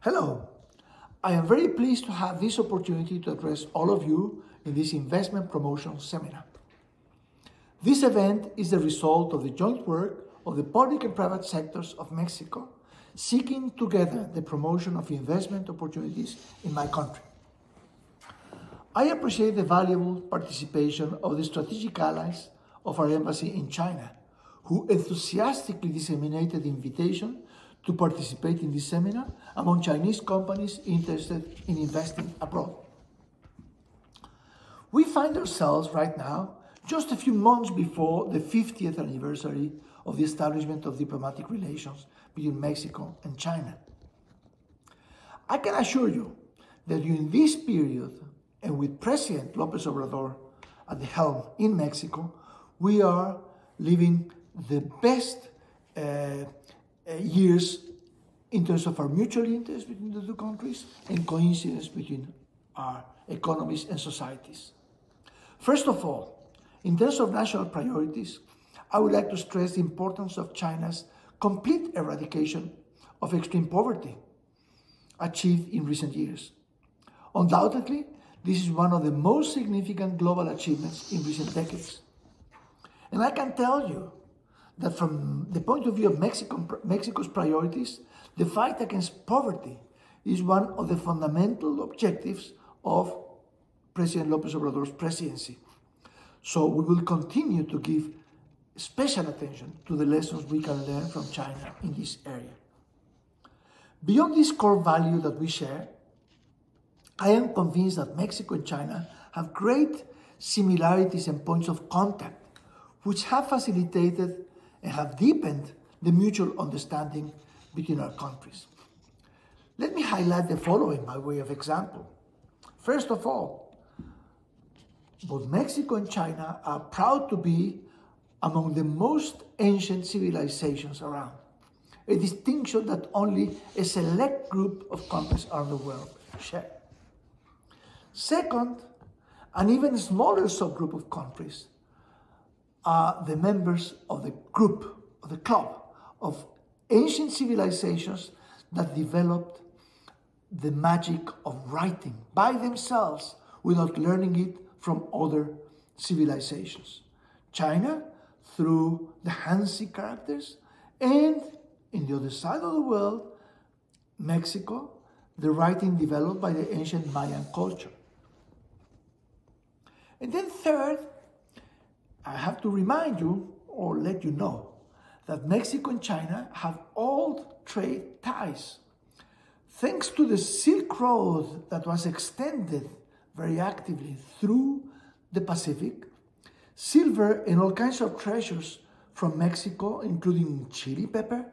Hello, I am very pleased to have this opportunity to address all of you in this investment promotion seminar. This event is the result of the joint work of the public and private sectors of Mexico, seeking together the promotion of investment opportunities in my country. I appreciate the valuable participation of the strategic allies of our embassy in China, who enthusiastically disseminated the invitation to participate in this seminar among Chinese companies interested in investing abroad. We find ourselves right now just a few months before the 50th anniversary of the establishment of diplomatic relations between Mexico and China. I can assure you that during this period, and with President López Obrador at the helm in Mexico, we are living the best years in terms of our mutual interest between the two countries and coincidence between our economies and societies. First of all, in terms of national priorities, I would like to stress the importance of China's complete eradication of extreme poverty achieved in recent years. Undoubtedly, this is one of the most significant global achievements in recent decades. And I can tell you that from the point of view of Mexico's priorities, the fight against poverty is one of the fundamental objectives of President López Obrador's presidency. So we will continue to give special attention to the lessons we can learn from China in this area. Beyond this core value that we share, I am convinced that Mexico and China have great similarities and points of contact, which have facilitated and have deepened the mutual understanding between our countries. Let me highlight the following by way of example. First of all, both Mexico and China are proud to be among the most ancient civilizations around, a distinction that only a select group of countries around the world share. Second, an even smaller subgroup of countries are the members of the club of ancient civilizations that developed the magic of writing by themselves without learning it from other civilizations. China, through the Hansi characters, and in the other side of the world, Mexico, the writing developed by the ancient Mayan culture. And then third, I have to remind you or let you know that Mexico and China have old trade ties. Thanks to the Silk Road that was extended very actively through the Pacific, silver and all kinds of treasures from Mexico, including chili pepper,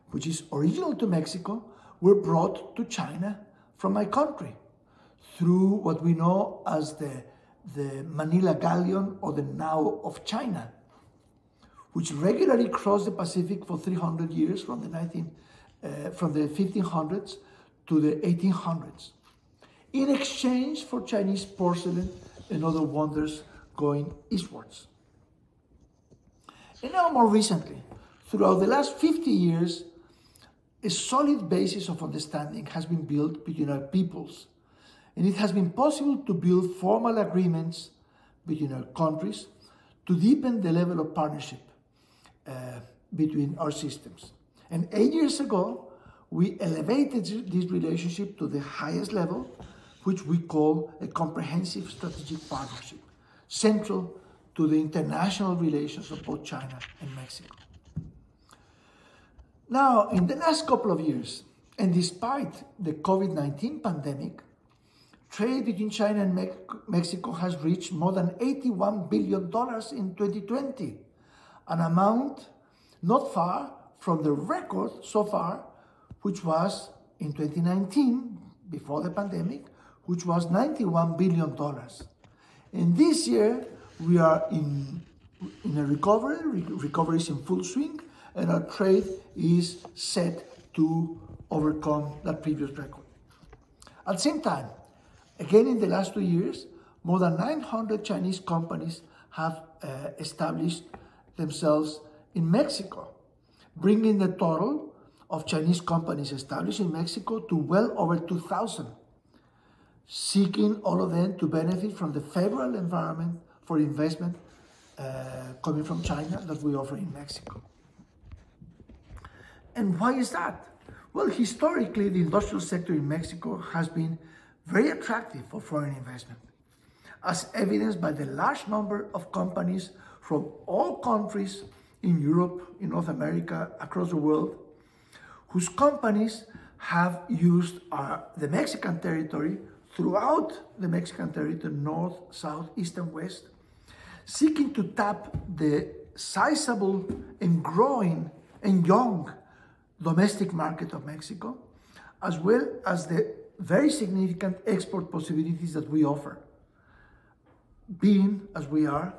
which is original to Mexico, were brought to China from my country through what we know as the Manila Galleon or the Nao of China, which regularly crossed the Pacific for 300 years from the 1500s to the 1800s, in exchange for Chinese porcelain and other wonders going eastwards. And now more recently, throughout the last 50 years, a solid basis of understanding has been built between our peoples, and it has been possible to build formal agreements between our countries to deepen the level of partnership between our systems. And 8 years ago, we elevated this relationship to the highest level, which we call a comprehensive strategic partnership, central to the international relations of both China and Mexico. Now, in the last couple of years, and despite the COVID-19 pandemic, trade between China and Mexico has reached more than $81 billion in 2020, an amount not far from the record so far, which was in 2019, before the pandemic, which was $91 billion. And this year, we are in a recovery. Recovery is in full swing, and our trade is set to overcome that previous record. At the same time, again in the last 2 years, more than 900 Chinese companies have established themselves in Mexico, bringing the total of Chinese companies established in Mexico to well over 2,000, seeking all of them to benefit from the favorable environment for investment coming from China that we offer in Mexico. And why is that? Well, historically, the industrial sector in Mexico has been very attractive for foreign investment, as evidenced by the large number of companies from all countries in Europe, in North America, across the world, whose companies have used the Mexican territory throughout the Mexican territory, north, south, east, and west, seeking to tap the sizable and growing and young domestic market of Mexico, as well as the very significant export possibilities that we offer, being, as we are,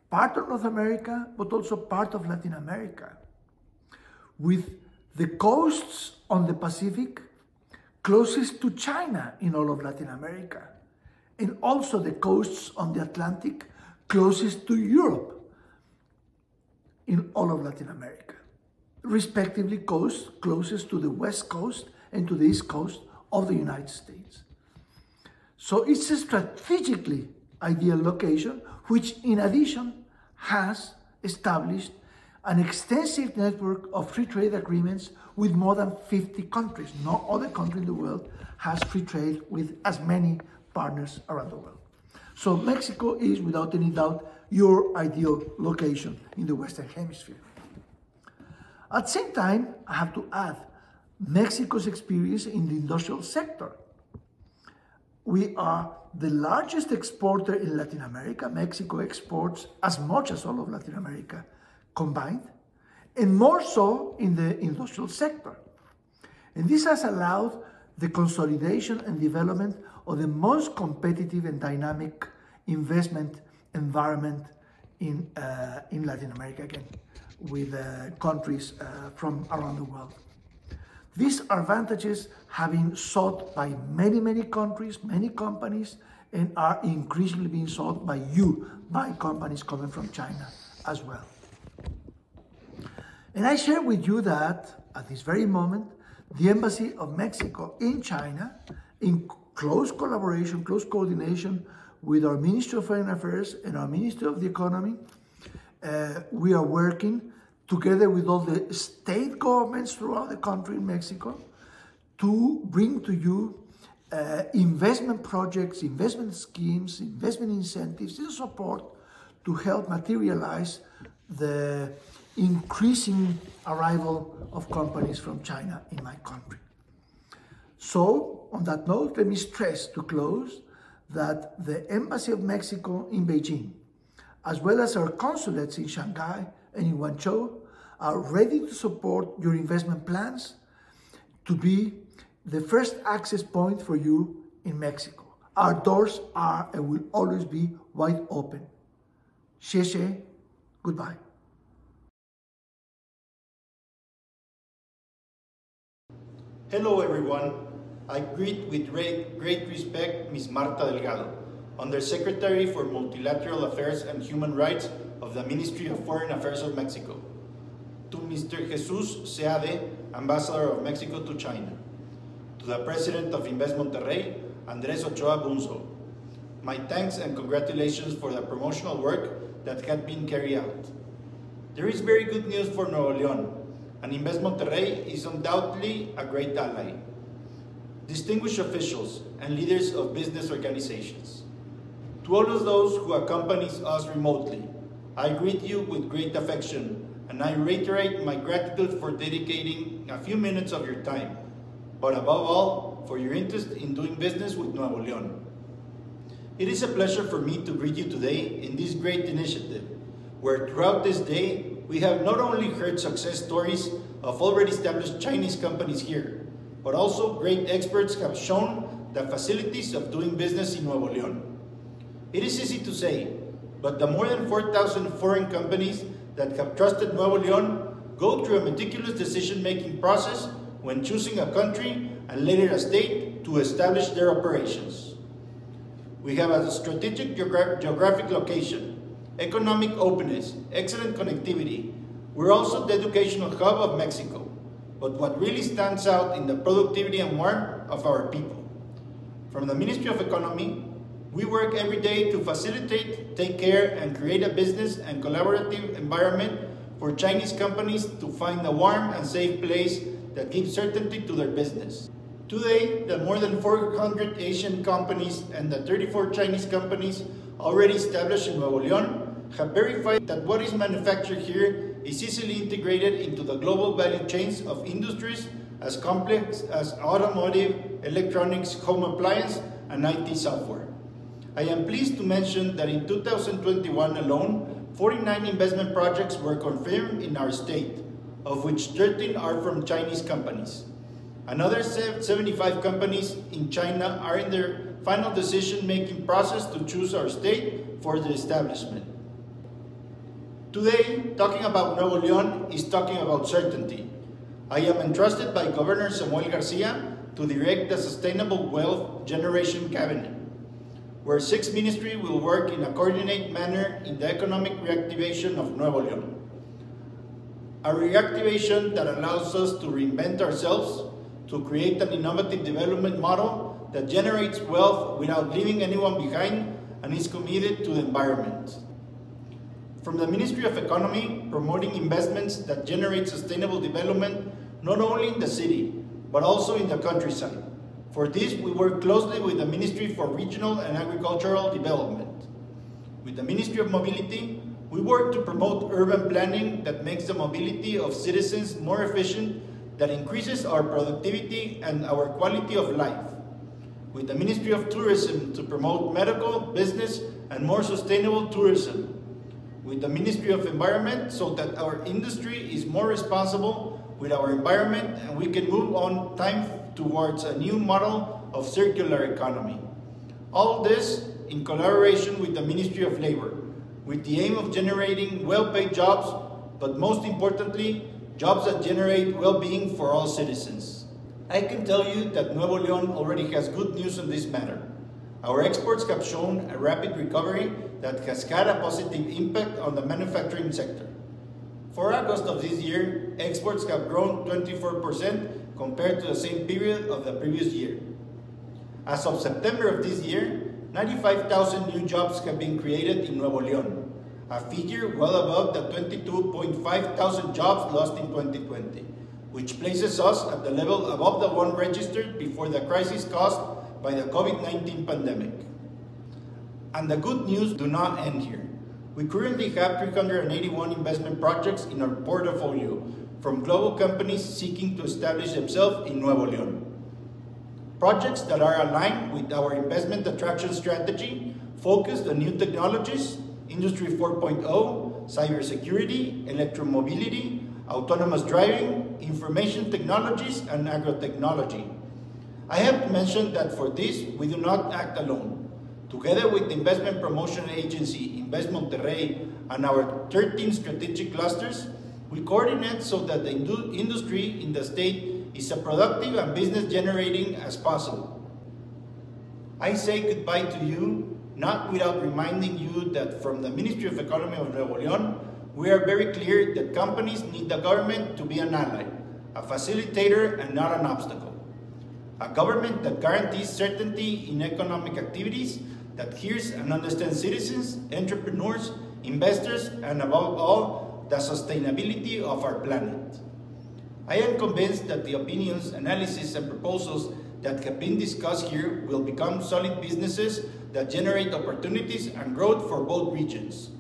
part of North America, but also part of Latin America, with the coasts on the Pacific closest to China in all of Latin America, and also the coasts on the Atlantic closest to Europe in all of Latin America, respectively coasts closest to the West Coast and to the East Coast of the United States. So it's a strategically ideal location, which in addition has established an extensive network of free trade agreements with more than 50 countries. No other country in the world has free trade with as many partners around the world. So Mexico is, without any doubt, your ideal location in the Western Hemisphere. At the same time, I have to add Mexico's experience in the industrial sector. We are the largest exporter in Latin America. Mexico exports as much as all of Latin America combined, and more so in the industrial sector. And this has allowed the consolidation and development of the most competitive and dynamic investment environment in Latin America, again, with countries from around the world. These advantages have been sought by many, many countries, many companies, and are increasingly being sought by companies coming from China as well. And I share with you that at this very moment, the Embassy of Mexico in China, in close collaboration, close coordination with our Ministry of Foreign Affairs and our Ministry of the Economy, we are working together with all the state governments throughout the country in Mexico to bring to you investment projects, investment schemes, investment incentives and support to help materialize the increasing arrival of companies from China in my country. So, on that note, let me stress to close that the Embassy of Mexico in Beijing, as well as our consulates in Shanghai and in Guangzhou, are ready to support your investment plans to be the first access point for you in Mexico. Our doors are and will always be wide open. Xie xie, goodbye. Hello everyone. I greet with great respect Ms. Marta Delgado, Undersecretary for Multilateral Affairs and Human Rights of the Ministry of Foreign Affairs of Mexico. To Mr. Jesus Seade, Ambassador of Mexico to China. To the President of Invest Monterrey, Andres Ochoa Bunzo. My thanks and congratulations for the promotional work that had been carried out. There is very good news for Nuevo León, and Invest Monterrey is undoubtedly a great ally. Distinguished officials and leaders of business organizations, to all of those who accompany us remotely, I greet you with great affection, and I reiterate my gratitude for dedicating a few minutes of your time, but above all, for your interest in doing business with Nuevo León. It is a pleasure for me to greet you today in this great initiative, where throughout this day, we have not only heard success stories of already established Chinese companies here, but also great experts have shown the facilities of doing business in Nuevo León. It is easy to say, but the more than 4,000 foreign companies that have trusted Nuevo León go through a meticulous decision-making process when choosing a country and later a state to establish their operations. We have a strategic geographic location, economic openness, excellent connectivity. We're also the educational hub of Mexico. but what really stands out in the productivity and warmth of our people. From the Ministry of Economy, we work every day to facilitate, take care, and create a business and collaborative environment for Chinese companies to find a warm and safe place that gives certainty to their business. Today, the more than 400 Asian companies and the 34 Chinese companies already established in Nuevo León have verified that what is manufactured here is easily integrated into the global value chains of industries as complex as automotive, electronics, home appliance, and IT software. I am pleased to mention that in 2021 alone, 49 investment projects were confirmed in our state, of which 13 are from Chinese companies. Another 75 companies in China are in their final decision-making process to choose our state for the establishment. Today, talking about Nuevo León is talking about certainty. I am entrusted by Governor Samuel Garcia to direct the Sustainable Wealth Generation Cabinet, where 6 ministries will work in a coordinated manner in the economic reactivation of Nuevo León. A reactivation that allows us to reinvent ourselves, to create an innovative development model that generates wealth without leaving anyone behind and is committed to the environment. From the Ministry of Economy, promoting investments that generate sustainable development not only in the city, but also in the countryside. For this, we work closely with the Ministry for Regional and Agricultural Development. With the Ministry of Mobility, we work to promote urban planning that makes the mobility of citizens more efficient, that increases our productivity and our quality of life. With the Ministry of Tourism to promote medical, business, and more sustainable tourism. With the Ministry of Environment so that our industry is more responsible with our environment and we can move on time towards a new model of circular economy. All this in collaboration with the Ministry of Labor, with the aim of generating well-paid jobs, but most importantly, jobs that generate well-being for all citizens. I can tell you that Nuevo León already has good news on this matter. Our exports have shown a rapid recovery that has had a positive impact on the manufacturing sector. For August of this year, exports have grown 24% compared to the same period of the previous year. As of September of this year, 95,000 new jobs have been created in Nuevo León, a figure well above the 22.5 thousand jobs lost in 2020, which places us at the level above the one registered before the crisis caused by the COVID-19 pandemic. And the good news do not end here. We currently have 381 investment projects in our portfolio from global companies seeking to establish themselves in Nuevo León. Projects that are aligned with our investment attraction strategy, focused on new technologies, Industry 4.0, cybersecurity, electromobility, autonomous driving, information technologies, and agrotechnology. I have to mention that for this, we do not act alone. Together with the investment promotion agency, Invest Monterrey, and our 13 strategic clusters, we coordinate so that the industry in the state is as productive and business generating as possible. I say goodbye to you, not without reminding you that from the Ministry of Economy of Nuevo León, we are very clear that companies need the government to be an ally, a facilitator and not an obstacle. A government that guarantees certainty in economic activities, that hears and understands citizens, entrepreneurs, investors, and above all, the sustainability of our planet. I am convinced that the opinions, analysis, and proposals that have been discussed here will become solid businesses that generate opportunities and growth for both regions.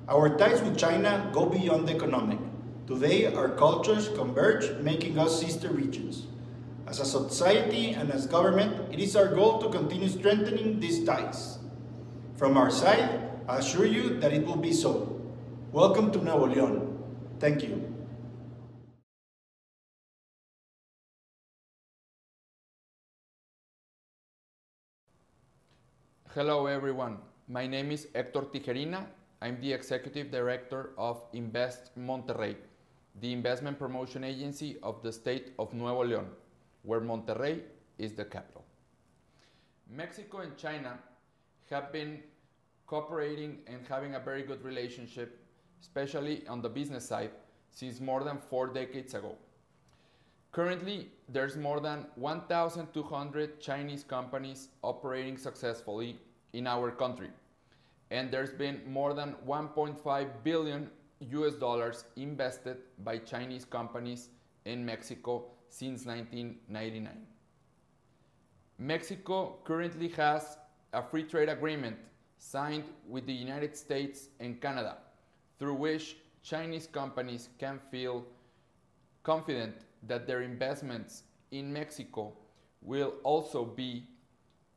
Our ties with China go beyond economic. Today, our cultures converge, making us sister regions. As a society and as government, it is our goal to continue strengthening these ties. From our side, I assure you that it will be so. Welcome to Nuevo León. Thank you. Hello everyone, my name is Héctor Tijerina. I'm the Executive Director of Invest Monterrey, the investment promotion agency of the state of Nuevo León, where Monterrey is the capital. Mexico and China have been cooperating and having a very good relationship, especially on the business side, since more than 4 decades ago. Currently, there's more than 1,200 Chinese companies operating successfully in our country, and there's been more than 1.5 billion US dollars invested by Chinese companies in Mexico since 1999. Mexico currently has a free trade agreement signed with the United States and Canada, through which Chinese companies can feel confident that their investments in Mexico will also be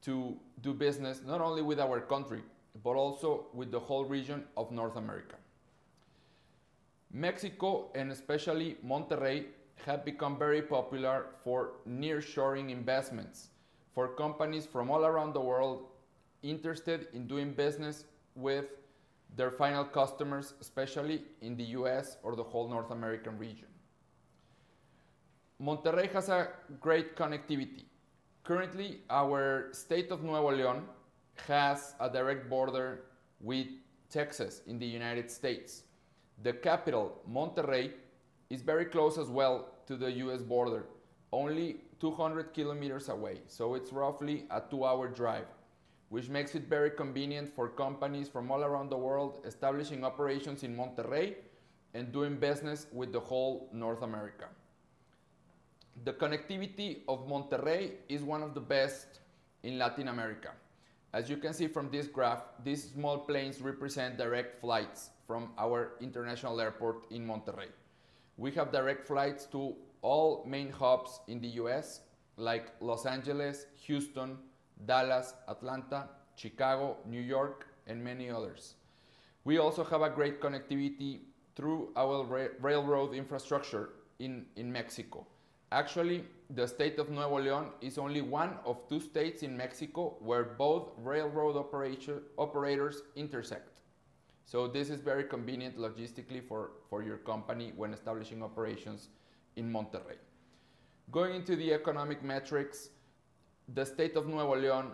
to do business not only with our country, but also with the whole region of North America. Mexico, and especially Monterrey, have become very popular for nearshoring investments, for companies from all around the world interested in doing business with their final customers, especially in the US or the whole North American region. Monterrey has a great connectivity. Currently, our state of Nuevo León has a direct border with Texas in the United States. The capital, Monterrey, is very close as well to the US border, only 200 kilometers away, so it's roughly a 2-hour drive, which makes it very convenient for companies from all around the world establishing operations in Monterrey and doing business with the whole North America. The connectivity of Monterrey is one of the best in Latin America. As you can see from this graph, these small planes represent direct flights from our international airport in Monterrey. We have direct flights to all main hubs in the US, like Los Angeles, Houston, Dallas, Atlanta, Chicago, New York, and many others. We also have a great connectivity through our railroad infrastructure in Mexico. Actually, the state of Nuevo León is only one of 2 states in Mexico where both railroad operators intersect. So this is very convenient logistically for your company when establishing operations in Monterrey. Going into the economic metrics, the state of Nuevo León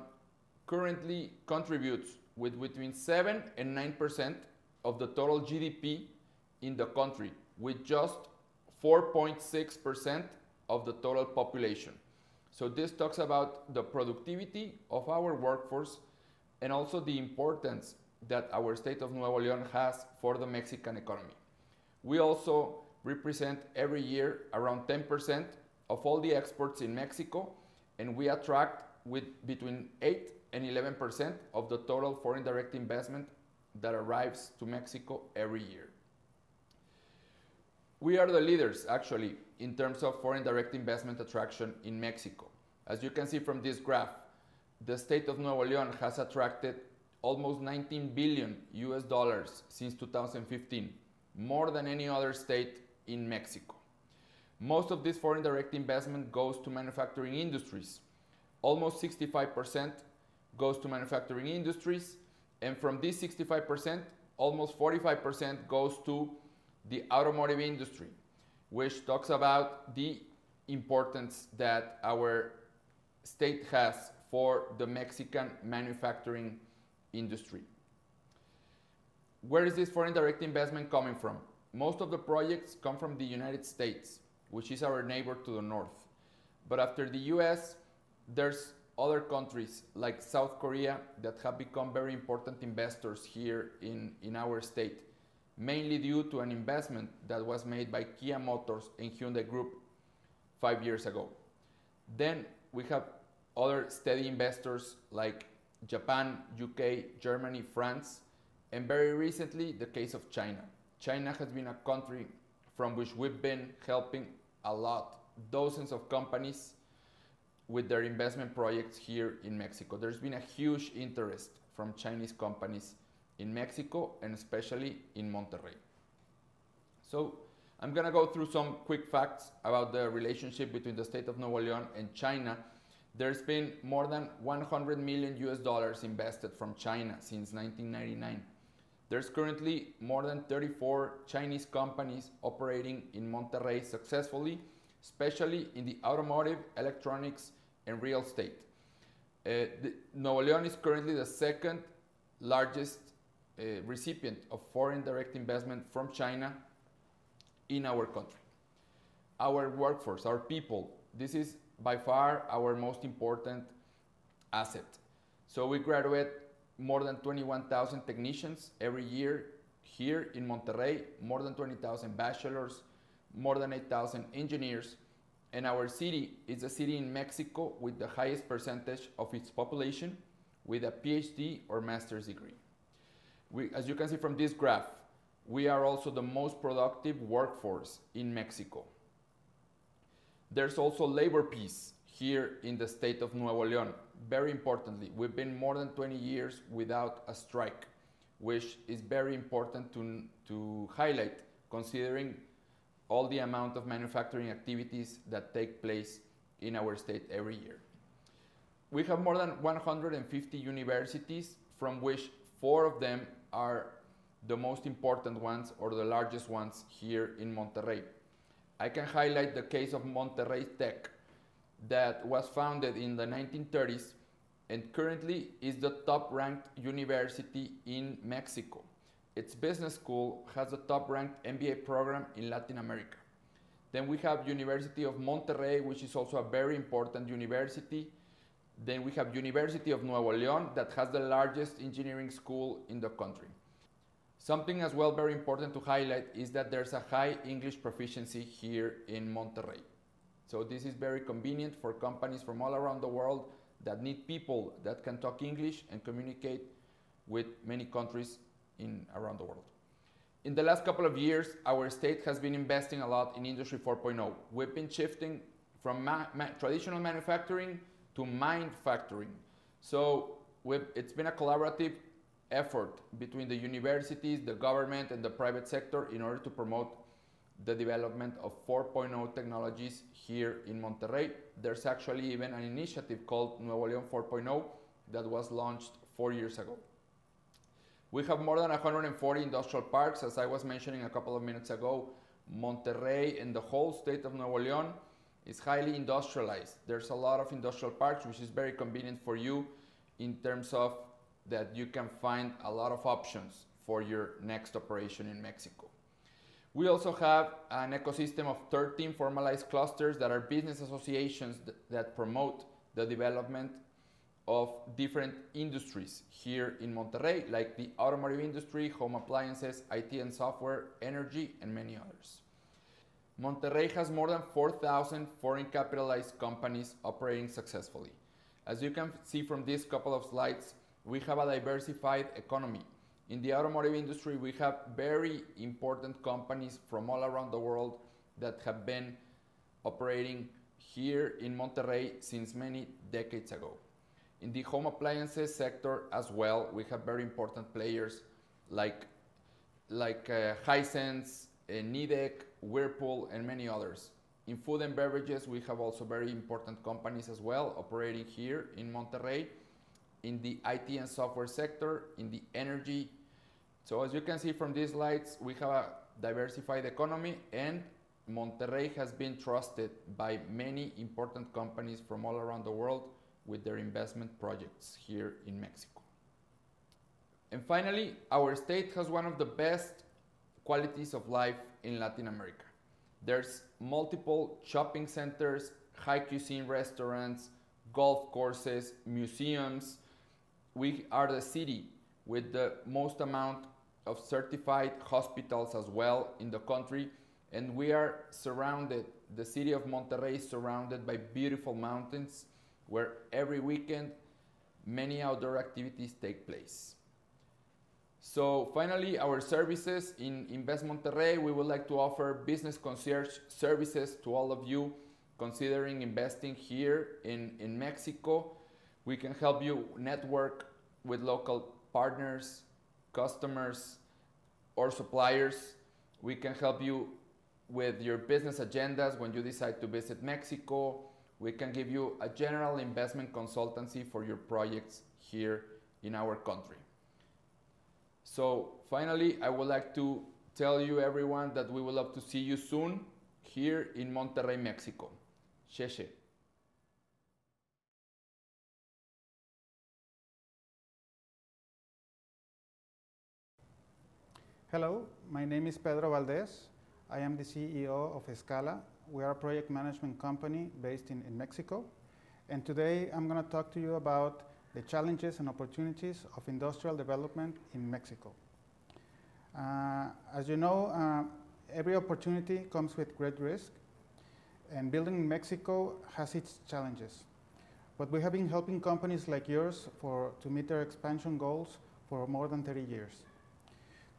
currently contributes with between 7 and 9% of the total GDP in the country, with just 4.6% of the total population. So this talks about the productivity of our workforce and also the importance that our state of Nuevo León has for the Mexican economy. We also represent every year around 10% of all the exports in Mexico, and we attract with between 8 and 11% of the total foreign direct investment that arrives to Mexico every year. We are the leaders, actually, in terms of foreign direct investment attraction in Mexico. As you can see from this graph, the state of Nuevo León has attracted almost 19 billion US dollars since 2015, more than any other state in Mexico. Most of this foreign direct investment goes to manufacturing industries. Almost 65% goes to manufacturing industries, and from this 65%, almost 45% goes to the automotive industry, which talks about the importance that our state has for the Mexican manufacturing industry. Where is this foreign direct investment coming from? Most of the projects come from the United States, which is our neighbor to the north. But after the US, there's other countries like South Korea that have become very important investors here in our state, mainly due to an investment that was made by Kia Motors and Hyundai Group 5 years ago. Then we have other steady investors like Japan, UK, Germany, France, and very recently the case of China. China has been a country from which we've been helping a lot, dozens of companies with their investment projects here in Mexico. There's been a huge interest from Chinese companies in Mexico and especially in Monterrey. So I'm gonna go through some quick facts about the relationship between the state of Nuevo León and China. There's been more than 100 million US dollars invested from China since 1999. There's currently more than 34 Chinese companies operating in Monterrey successfully, especially in the automotive, electronics, and real estate. Nuevo León is currently the second largest recipient of foreign direct investment from China in our country. Our workforce, our people, this is by far our most important asset. So we graduate more than 21,000 technicians every year here in Monterrey, more than 20,000 bachelors, more than 8,000 engineers, and our city is a city in Mexico with the highest percentage of its population with a PhD or master's degree. As you can see from this graph, we are also the most productive workforce in Mexico. There's also labor peace here in the state of Nuevo León. Very importantly, we've been more than 20 years without a strike, which is very important to highlight considering all the amount of manufacturing activities that take place in our state every year. We have more than 150 universities, from which 4 of them are the most important ones or the largest ones here in Monterrey. I can highlight the case of Monterrey Tech that was founded in the 1930s and currently is the top-ranked university in Mexico. Its business school has the top-ranked MBA program in Latin America. Then we have University of Monterrey, which is also a very important university. Then we have University of Nuevo León that has the largest engineering school in the country. Something as well very important to highlight is that there's a high English proficiency here in Monterrey. So this is very convenient for companies from all around the world that need people that can talk English and communicate with many countries around the world. In the last couple of years, our state has been investing a lot in Industry 4.0. We've been shifting from traditional manufacturing to manufacturing. So it's been a collaborative effort between the universities, the government, and the private sector in order to promote the development of 4.0 technologies here in Monterrey. There's actually even an initiative called Nuevo León 4.0 that was launched 4 years ago. We have more than 140 industrial parks. As I was mentioning a couple of minutes ago, Monterrey and the whole state of Nuevo León is highly industrialized. There's a lot of industrial parks, which is very convenient for you in terms of that you can find a lot of options for your next operation in Mexico. We also have an ecosystem of 13 formalized clusters that are business associations that promote the development of different industries here in Monterrey, like the automotive industry, home appliances, IT and software, energy, and many others. Monterrey has more than 4,000 foreign capitalized companies operating successfully. As you can see from these couple of slides, we have a diversified economy. In the automotive industry, we have very important companies from all around the world that have been operating here in Monterrey since many decades ago. In the home appliances sector as well, we have very important players like Hisense, Nidec, Whirlpool, and many others. In food and beverages, we have also very important companies as well operating here in Monterrey. In the IT and software sector, in the energy. So as you can see from these slides, we have a diversified economy, and Monterrey has been trusted by many important companies from all around the world with their investment projects here in Mexico. And finally, our state has one of the best qualities of life in Latin America. There's multiple shopping centers, high cuisine restaurants, golf courses, museums. We are the city with the most amount of certified hospitals as well in the country, and we are surrounded, the city of Monterrey is surrounded by beautiful mountains where every weekend many outdoor activities take place. So finally, our services in Invest Monterrey, we would like to offer business concierge services to all of you considering investing here in Mexico. We can help you network with local partners, customers, or suppliers. We can help you with your business agendas when you decide to visit Mexico. We can give you a general investment consultancy for your projects here in our country. So finally, I would like to tell you everyone that we would love to see you soon here in Monterrey, Mexico. Xexe. Hello, my name is Pedro Valdez. I am the CEO of Usmca. We are a project management company based in Mexico. And today I'm going to talk to you about the challenges and opportunities of industrial development in Mexico. As you know, every opportunity comes with great risk, and building in Mexico has its challenges. But we have been helping companies like yours to meet their expansion goals for more than 30 years.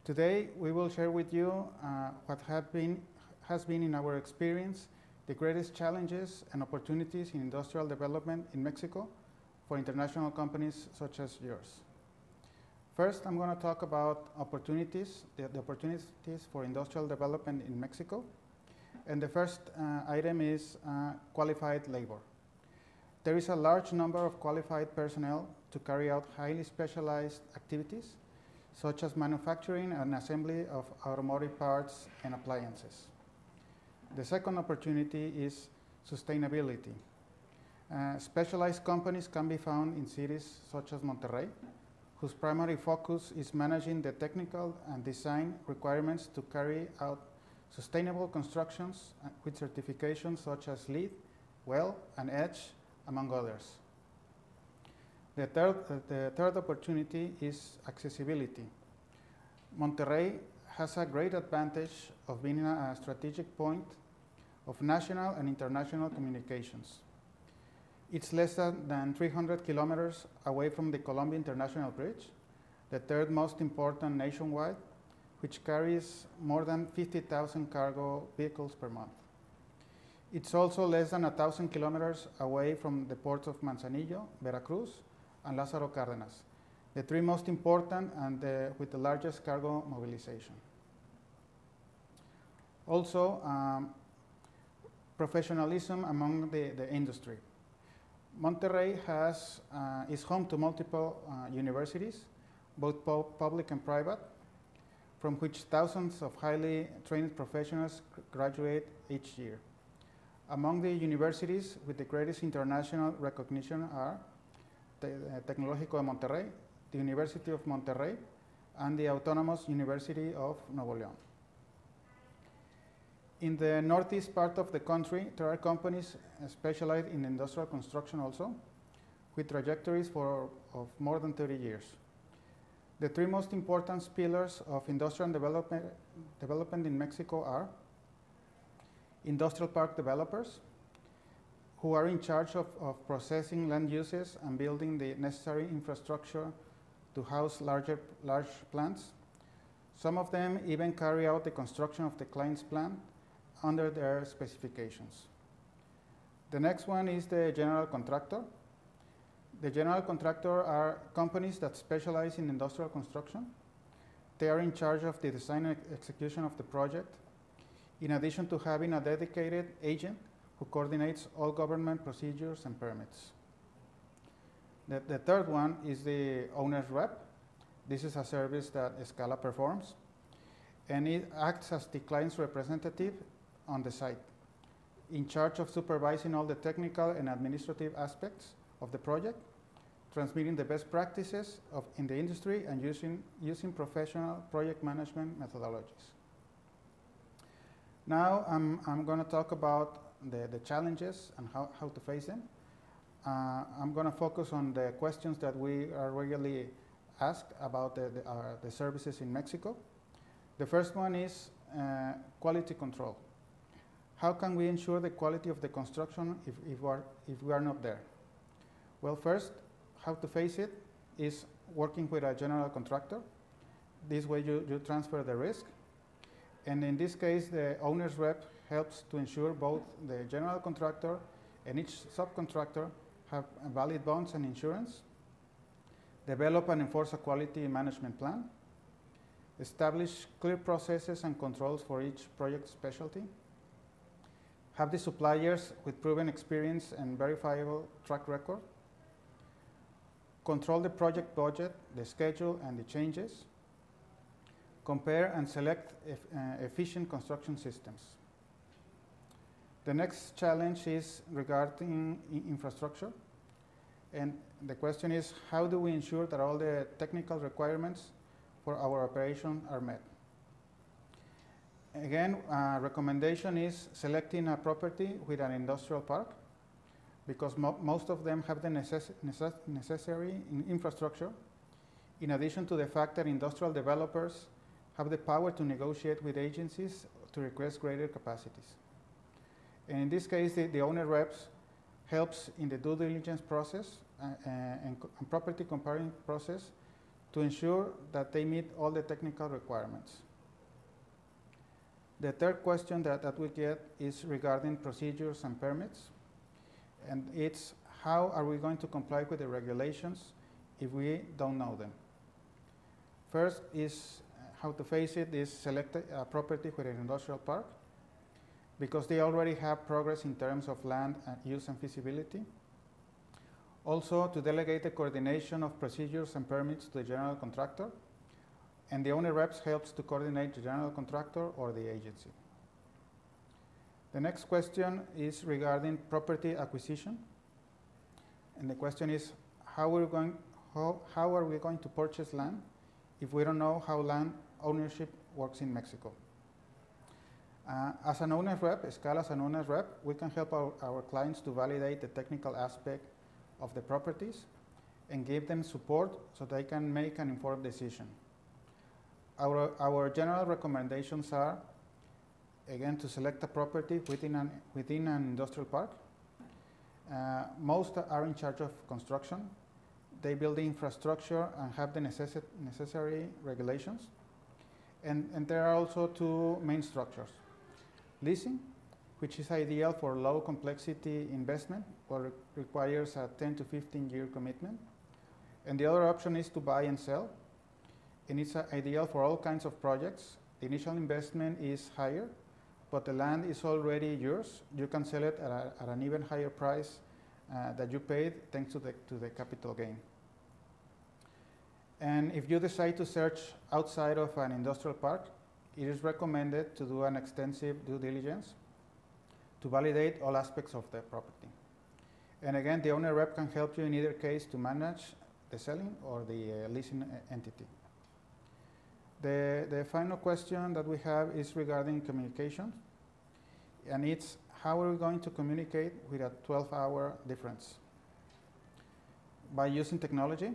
Today, we will share with you what has been in our experience the greatest challenges and opportunities in industrial development in Mexico for international companies such as yours. First, I'm going to talk about opportunities, the opportunities for industrial development in Mexico. And the first item is qualified labor. There is a large number of qualified personnel to carry out highly specialized activities, such as manufacturing and assembly of automotive parts and appliances. The second opportunity is sustainability. Specialized companies can be found in cities such as Monterrey, whose primary focus is managing the technical and design requirements to carry out sustainable constructions with certifications such as LEED, WELL, and EDGE, among others. The third opportunity is accessibility. Monterrey has a great advantage of being a strategic point of national and international communications. It's less than 300 kilometers away from the Columbia International Bridge, the third most important nationwide, which carries more than 50,000 cargo vehicles per month. It's also less than 1,000 kilometers away from the ports of Manzanillo, Veracruz, and Lázaro Cárdenas, the three most important and with the largest cargo mobilization. Also, professionalism among the industry. Monterrey is home to multiple universities, both public and private, from which thousands of highly trained professionals graduate each year. Among the universities with the greatest international recognition are the Tecnológico de Monterrey, the University of Monterrey, and the Autonomous University of Nuevo León. In the northeast part of the country, there are companies specialized in industrial construction also, with trajectories of more than 30 years. The three most important pillars of industrial development in Mexico are industrial park developers, who are in charge of processing land uses and building the necessary infrastructure to house large plants. Some of them even carry out the construction of the client's plant under their specifications. The next one is the general contractor. The general contractor are companies that specialize in industrial construction. They are in charge of the design and execution of the project, in addition to having a dedicated agent who coordinates all government procedures and permits. The third one is the owner's rep. This is a service that Usmca performs, and it acts as the client's representative on the site, in charge of supervising all the technical and administrative aspects of the project, transmitting the best practices in the industry, and using professional project management methodologies. Now I'm going to talk about the challenges and how to face them. I'm going to focus on the questions that we are regularly asked about the services in Mexico. The first one is quality control. How can we ensure the quality of the construction if we are not there? Well, first, how to face it is working with a general contractor. This way you transfer the risk. And in this case, the owner's rep helps to ensure both the general contractor and each subcontractor have valid bonds and insurance, develop and enforce a quality management plan, establish clear processes and controls for each project specialty, have the suppliers with proven experience and verifiable track record, control the project budget, the schedule, and the changes, compare and select efficient construction systems. The next challenge is regarding infrastructure. And the question is, how do we ensure that all the technical requirements for our operation are met? Again, recommendation is selecting a property with an industrial park, because most of them have the necessary infrastructure, in addition to the fact that industrial developers have the power to negotiate with agencies to request greater capacities. And in this case, the owner reps helps in the due diligence process and property comparing process to ensure that they meet all the technical requirements. The third question that we get is regarding procedures and permits. And it's how are we going to comply with the regulations if we don't know them? First is how to face it is select a property with an industrial park, because they already have progress in terms of land use and feasibility. Also, to delegate the coordination of procedures and permits to the general contractor, and the owner reps helps to coordinate the general contractor or the agency. The next question is regarding property acquisition, and the question is how are we going to purchase land if we don't know how land ownership works in Mexico? As an owner's rep, Scala as an owner's rep, we can help our clients to validate the technical aspect of the properties and give them support so they can make an informed decision. Our general recommendations are, again, to select a property within an industrial park. Most are in charge of construction. They build the infrastructure and have the necessary regulations. And there are also two main structures. Leasing, which is ideal for low complexity investment, or requires a 10 to 15 year commitment. And the other option is to buy and sell. And it's ideal for all kinds of projects. The initial investment is higher, but the land is already yours. You can sell it at an even higher price that you paid thanks to the capital gain. And if you decide to search outside of an industrial park, it is recommended to do an extensive due diligence to validate all aspects of the property. And again, the owner rep can help you in either case to manage the selling or the leasing entity. The final question that we have is regarding communication, and it's how are we going to communicate with a 12-hour difference? By using technology,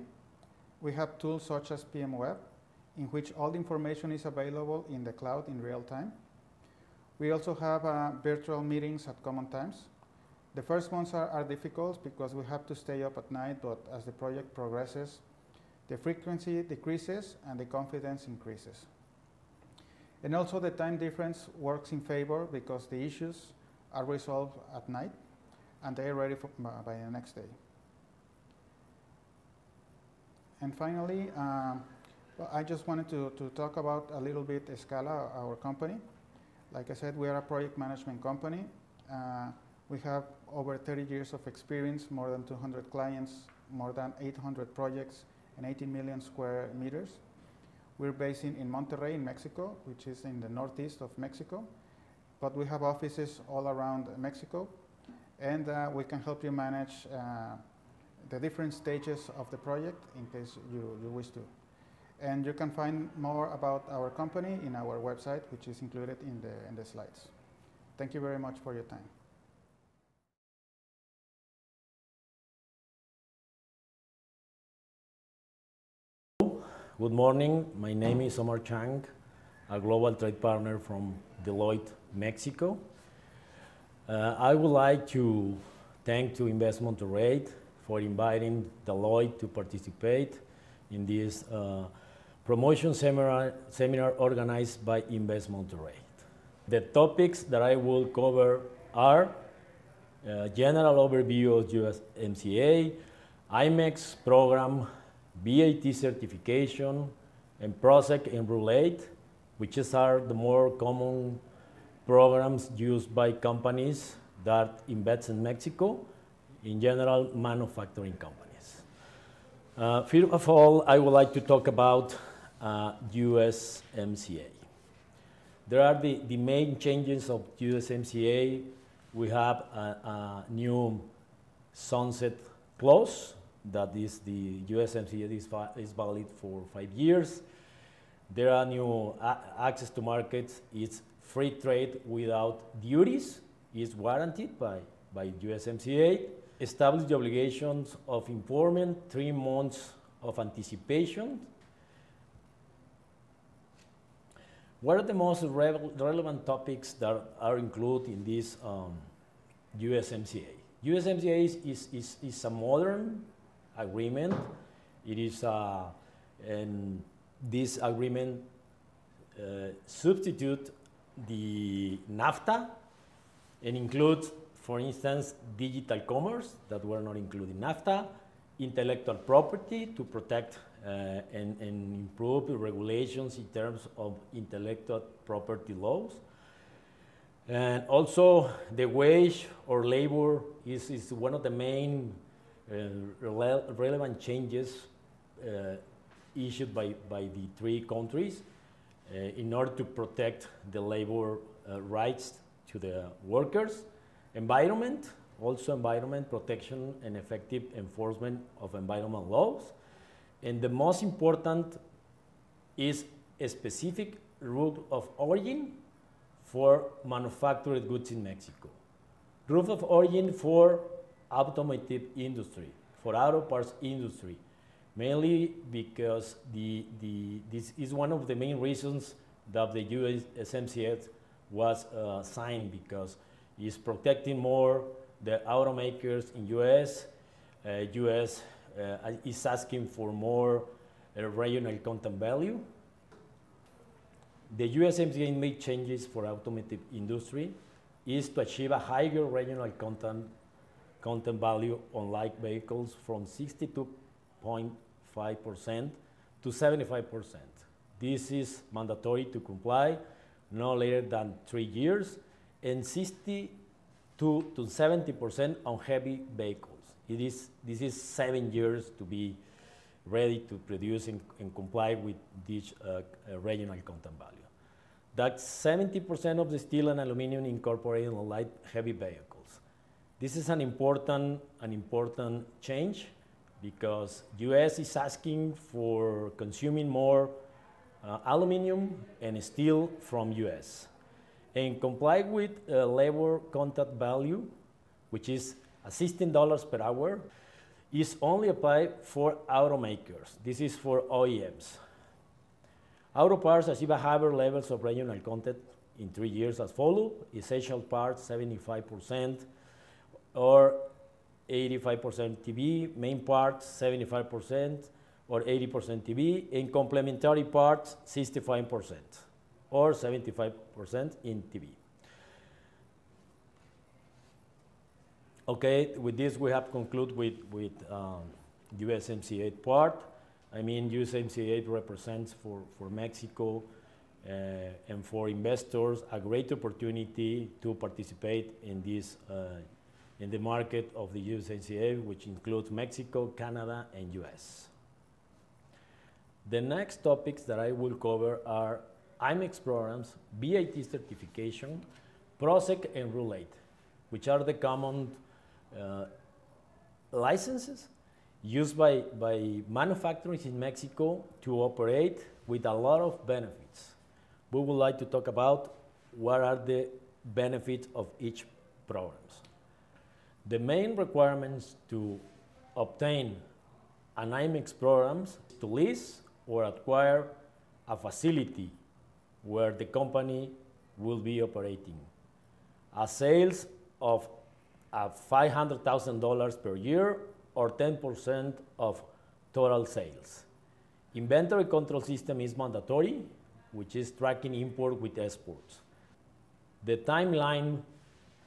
we have tools such as PM Web, in which all the information is available in the cloud in real time. We also have virtual meetings at common times. The first ones are difficult because we have to stay up at night, but as the project progresses, the frequency decreases and the confidence increases. And also the time difference works in favor because the issues are resolved at night and they are ready by the next day. And finally, well, I just wanted to talk about a little bit Scala, our company. Like I said, we are a project management company. We have over 30 years of experience, more than 200 clients, more than 800 projects, and 18 million square meters. We're based in Monterrey, in Mexico, which is in the northeast of Mexico. But we have offices all around Mexico. And we can help you manage the different stages of the project in case you wish to. And you can find more about our company in our website, which is included in the slides. Thank you very much for your time. Good morning. My name is Omar Chang, a global trade partner from Deloitte, Mexico. I would like to thank to Invest Monterrey for inviting Deloitte to participate in this promotion seminar organized by Invest Monterrey. The topics that I will cover are general overview of USMCA, IMEX program, VAT certification, and PROSEC and RULATE, which are the more common programs used by companies that invest in Mexico, in general, manufacturing companies. First of all, I would like to talk about USMCA. There are the main changes of USMCA. We have a new sunset clause. That is, the USMCA is valid for 5 years. There are new access to markets. It's free trade without duties is guaranteed by USMCA. Establish the obligations of informing 3 months of anticipation. What are the most relevant topics that are included in this USMCA? USMCA is a modern agreement. It is and this agreement substitute the NAFTA and includes, for instance, digital commerce that were not included in NAFTA, intellectual property to protect and improve the regulations in terms of intellectual property laws. And also the wage or labor is one of the main relevant changes issued by the 3 countries in order to protect the labor rights to the workers. Environment, also environment protection and effective enforcement of environmental laws. And the most important is a specific route of origin for manufactured goods in Mexico. Route of origin for automotive industry, for auto parts industry, mainly because this is one of the main reasons that the USMCA was signed, because it's protecting more the automakers in US. US is asking for more regional content value. The USMCA made changes for automotive industry is to achieve a higher regional content value on light vehicles from 62.5% to 75%. This is mandatory to comply no later than 3 years, and 62 to 70% on heavy vehicles. This is 7 years to be ready to produce and comply with this regional content value. That's 70% of the steel and aluminum incorporated in light heavy vehicles. This is an important change because US is asking for consuming more aluminum and steel from US. And comply with labor content value, which is $16 per hour, is only applied for automakers. This is for OEMs. Auto parts achieve higher levels of regional content in 3 years as follows: essential parts 75% or 85% TB, main parts 75% or 80% TB, and complementary parts 65% or 75% in TB. Okay, with this we have concluded with USMCA part. I mean, USMCA represents for Mexico and for investors a great opportunity to participate in this in the market of the USMCA, which includes Mexico, Canada, and US. The next topics that I will cover are IMEX programs, VAT certification, PROSEC, and RULATE, which are the common licenses used by manufacturers in Mexico to operate with a lot of benefits. We would like to talk about what are the benefits of each programs. The main requirements to obtain an IMEX program is to lease or acquire a facility where the company will be operating, a sales of $500,000 per year or 10% of total sales. Inventory control system is mandatory, which is tracking import with exports. The timeline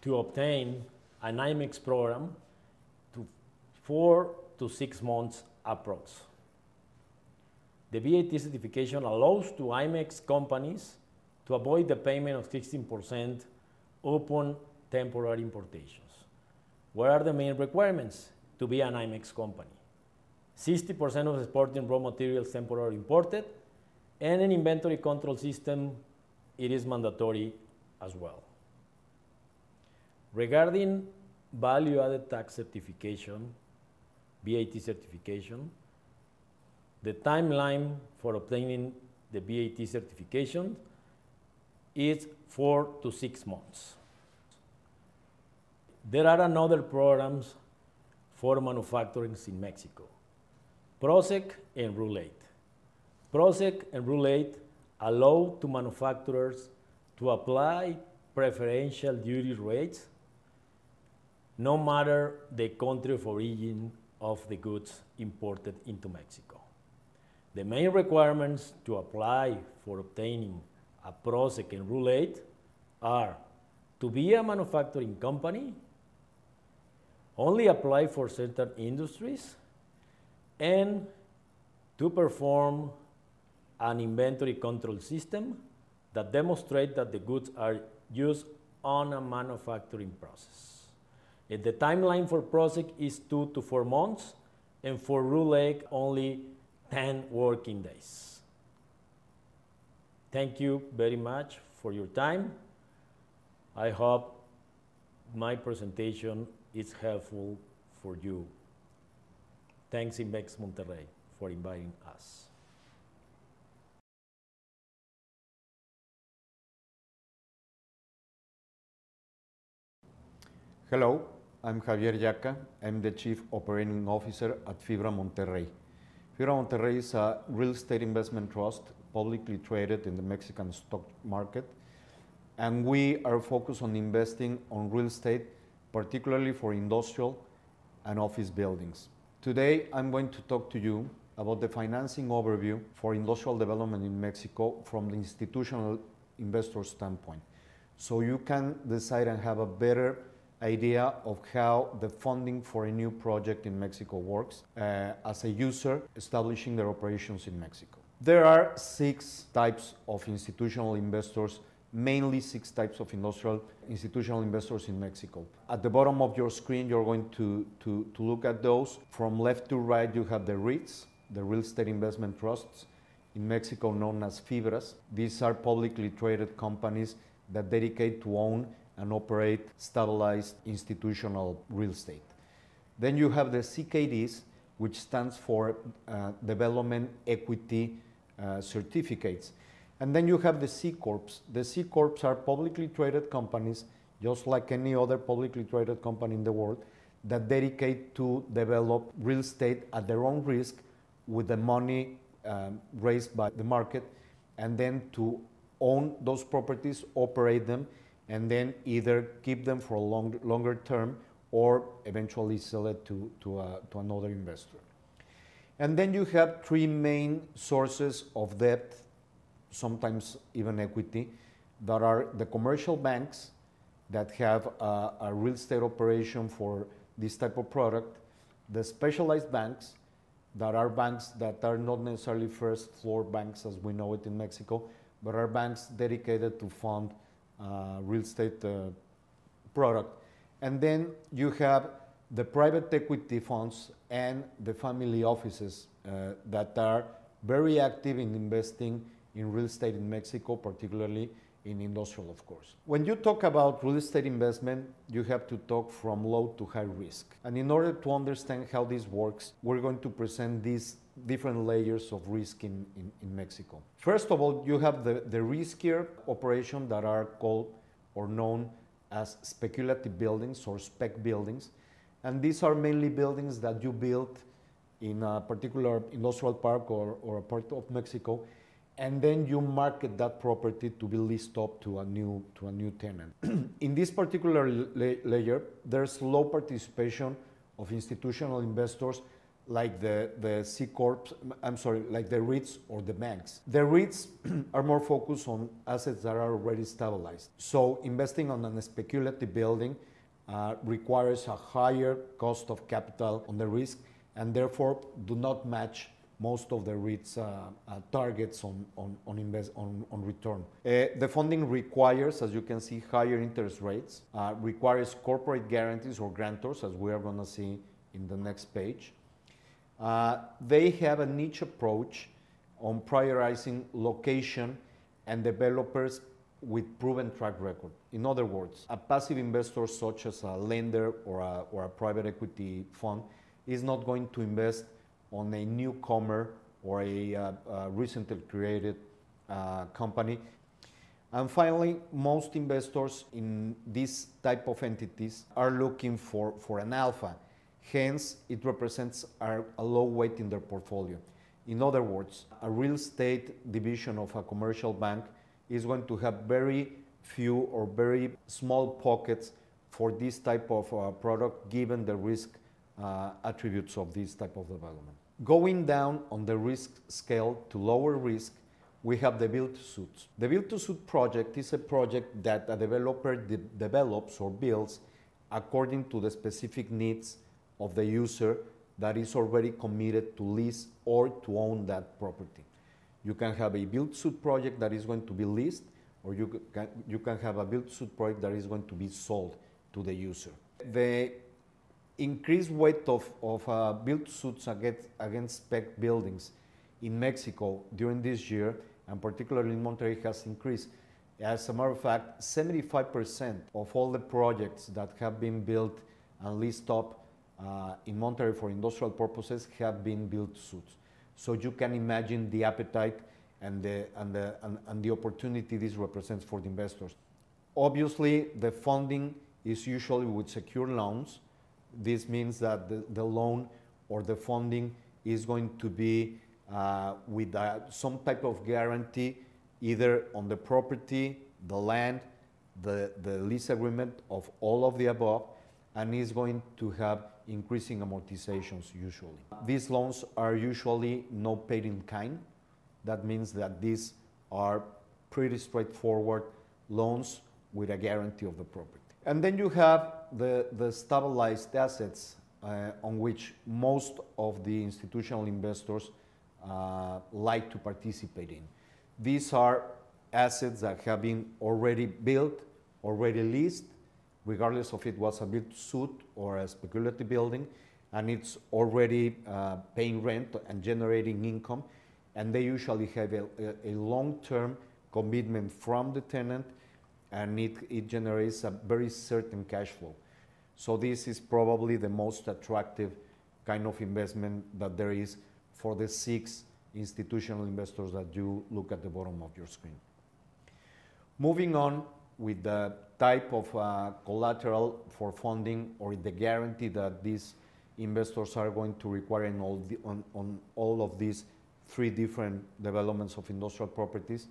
to obtain an IMEX program to 4 to 6 months approx. The VAT certification allows to IMEX companies to avoid the payment of 16% upon temporary importations. What are the main requirements to be an IMEX company? 60% of exporting raw materials temporarily imported, and an inventory control system, it is mandatory as well. Regarding value-added tax certification, VAT certification, the timeline for obtaining the VAT certification is 4 to 6 months. There are another programs for manufacturing in Mexico, PROSEC and RULATE. PROSEC and RULATE allow to manufacturers to apply preferential duty rates no matter the country of origin of the goods imported into Mexico. The main requirements to apply for obtaining a PROSEC and RULATE are to be a manufacturing company, only apply for certain industries, and to perform an inventory control system that demonstrates that the goods are used on a manufacturing process. And the timeline for PROSEC is 2 to 4 months, and for RULATE only 10 working days. Thank you very much for your time. I hope my presentation is helpful for you. Thanks Invex Monterrey for inviting us. Hello, I'm Javier Yaca. I'm the Chief Operating Officer at Fibra Monterrey. Fibra Monterrey is a real estate investment trust publicly traded in the Mexican stock market, and we are focused on investing on real estate, particularly for industrial and office buildings. Today, I'm going to talk to you about the financing overview for industrial development in Mexico from the institutional investor standpoint, so you can decide and have a better idea of how the funding for a new project in Mexico works as a user establishing their operations in Mexico. There are 6 types of institutional investors, mainly 6 types of institutional investors in Mexico. At the bottom of your screen, you're going to look at those. From left to right, you have the REITs, the real estate investment trusts, in Mexico known as FIBRAs. These are publicly traded companies that dedicate to own and operate stabilized institutional real estate. Then you have the CKDs, which stands for Development Equity Certificates. And then you have the C Corps. The C Corps are publicly traded companies, just like any other publicly traded company in the world, that dedicate to develop real estate at their own risk with the money raised by the market, and then to own those properties, operate them, and then either keep them for a longer term or eventually sell it to another investor. And then you have 3 main sources of debt, sometimes even equity, that are the commercial banks that have a real estate operation for this type of product, the specialized banks, that are banks that are not necessarily first floor banks as we know it in Mexico, but are banks dedicated to fund real estate product. And then you have the private equity funds and the family offices that are very active in investing in real estate in Mexico, particularly in industrial, of course. When you talk about real estate investment, you have to talk from low to high risk. And in order to understand how this works, we're going to present these different layers of risk in Mexico. First of all, you have the riskier operations that are called or known as speculative buildings or spec buildings. And these are mainly buildings that you build in a particular industrial park or a part of Mexico, and then you market that property to be leased up to a new tenant. In this particular layer, there's low participation of institutional investors like the C Corps, like the REITs or the banks. The REITs are more focused on assets that are already stabilized. So investing on a speculative building requires a higher cost of capital on the risk, and therefore do not match most of the REITs targets on return. The funding requires, as you can see, higher interest rates, requires corporate guarantees or guarantors, as we are going to see in the next page. They have a niche approach on prioritizing location and developers with proven track record. In other words, a passive investor such as a lender or a private equity fund is not going to invest on a newcomer or a recently created company. And finally, most investors in this type of entities are looking for an alpha. Hence, it represents a low weight in their portfolio. In other words, a real estate division of a commercial bank is going to have very few or very small pockets for this type of product, given the risk attributes of this type of development. Going down on the risk scale to lower risk, we have the build-to-suits. The build-to-suit project is a project that a developer develops or builds according to the specific needs of the user that is already committed to lease or to own that property. You can have a build-to-suit project that is going to be leased, or you can have a build-to-suit project that is going to be sold to the user. The increased weight of build-to-suits against spec buildings in Mexico during this year, and particularly in Monterrey, has increased. As a matter of fact, 75% of all the projects that have been built and leased up in Monterrey for industrial purposes have been build-to-suits. So you can imagine the appetite and the opportunity this represents for the investors. Obviously, the funding is usually with secure loans. This means that the loan or the funding is going to be with some type of guarantee, either on the property, the land, the lease agreement, of all of the above, and is going to have increasing amortizations usually. These loans are usually no paid in kind. That means that these are pretty straightforward loans with a guarantee of the property. And then you have the stabilized assets on which most of the institutional investors like to participate in. These are assets that have been already built, already leased, regardless of it was a build-to-suit or a speculative building, and it's already paying rent and generating income, and they usually have a long-term commitment from the tenant, and it generates a very certain cash flow. So this is probably the most attractive kind of investment that there is for the 6 institutional investors that you look at the bottom of your screen. Moving on with the type of collateral for funding, or the guarantee that these investors are going to require on all of these 3 different developments of industrial properties.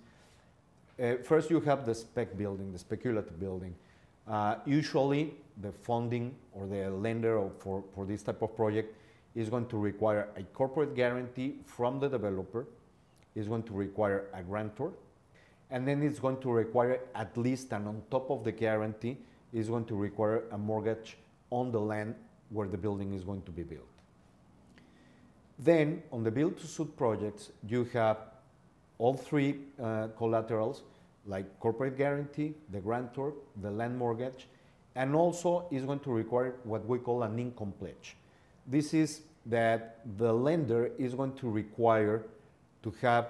First, you have the spec building, the speculative building. Usually, the funding or the lender for this type of project is going to require a corporate guarantee from the developer, is going to require a grantor, and then it's going to require at least, and on top of the guarantee, is going to require a mortgage on the land where the building is going to be built. Then, on the build-to-suit projects, you have all 3 collaterals, like corporate guarantee, the grantor, the land mortgage, and also is going to require what we call an income pledge. This is that the lender is going to require to have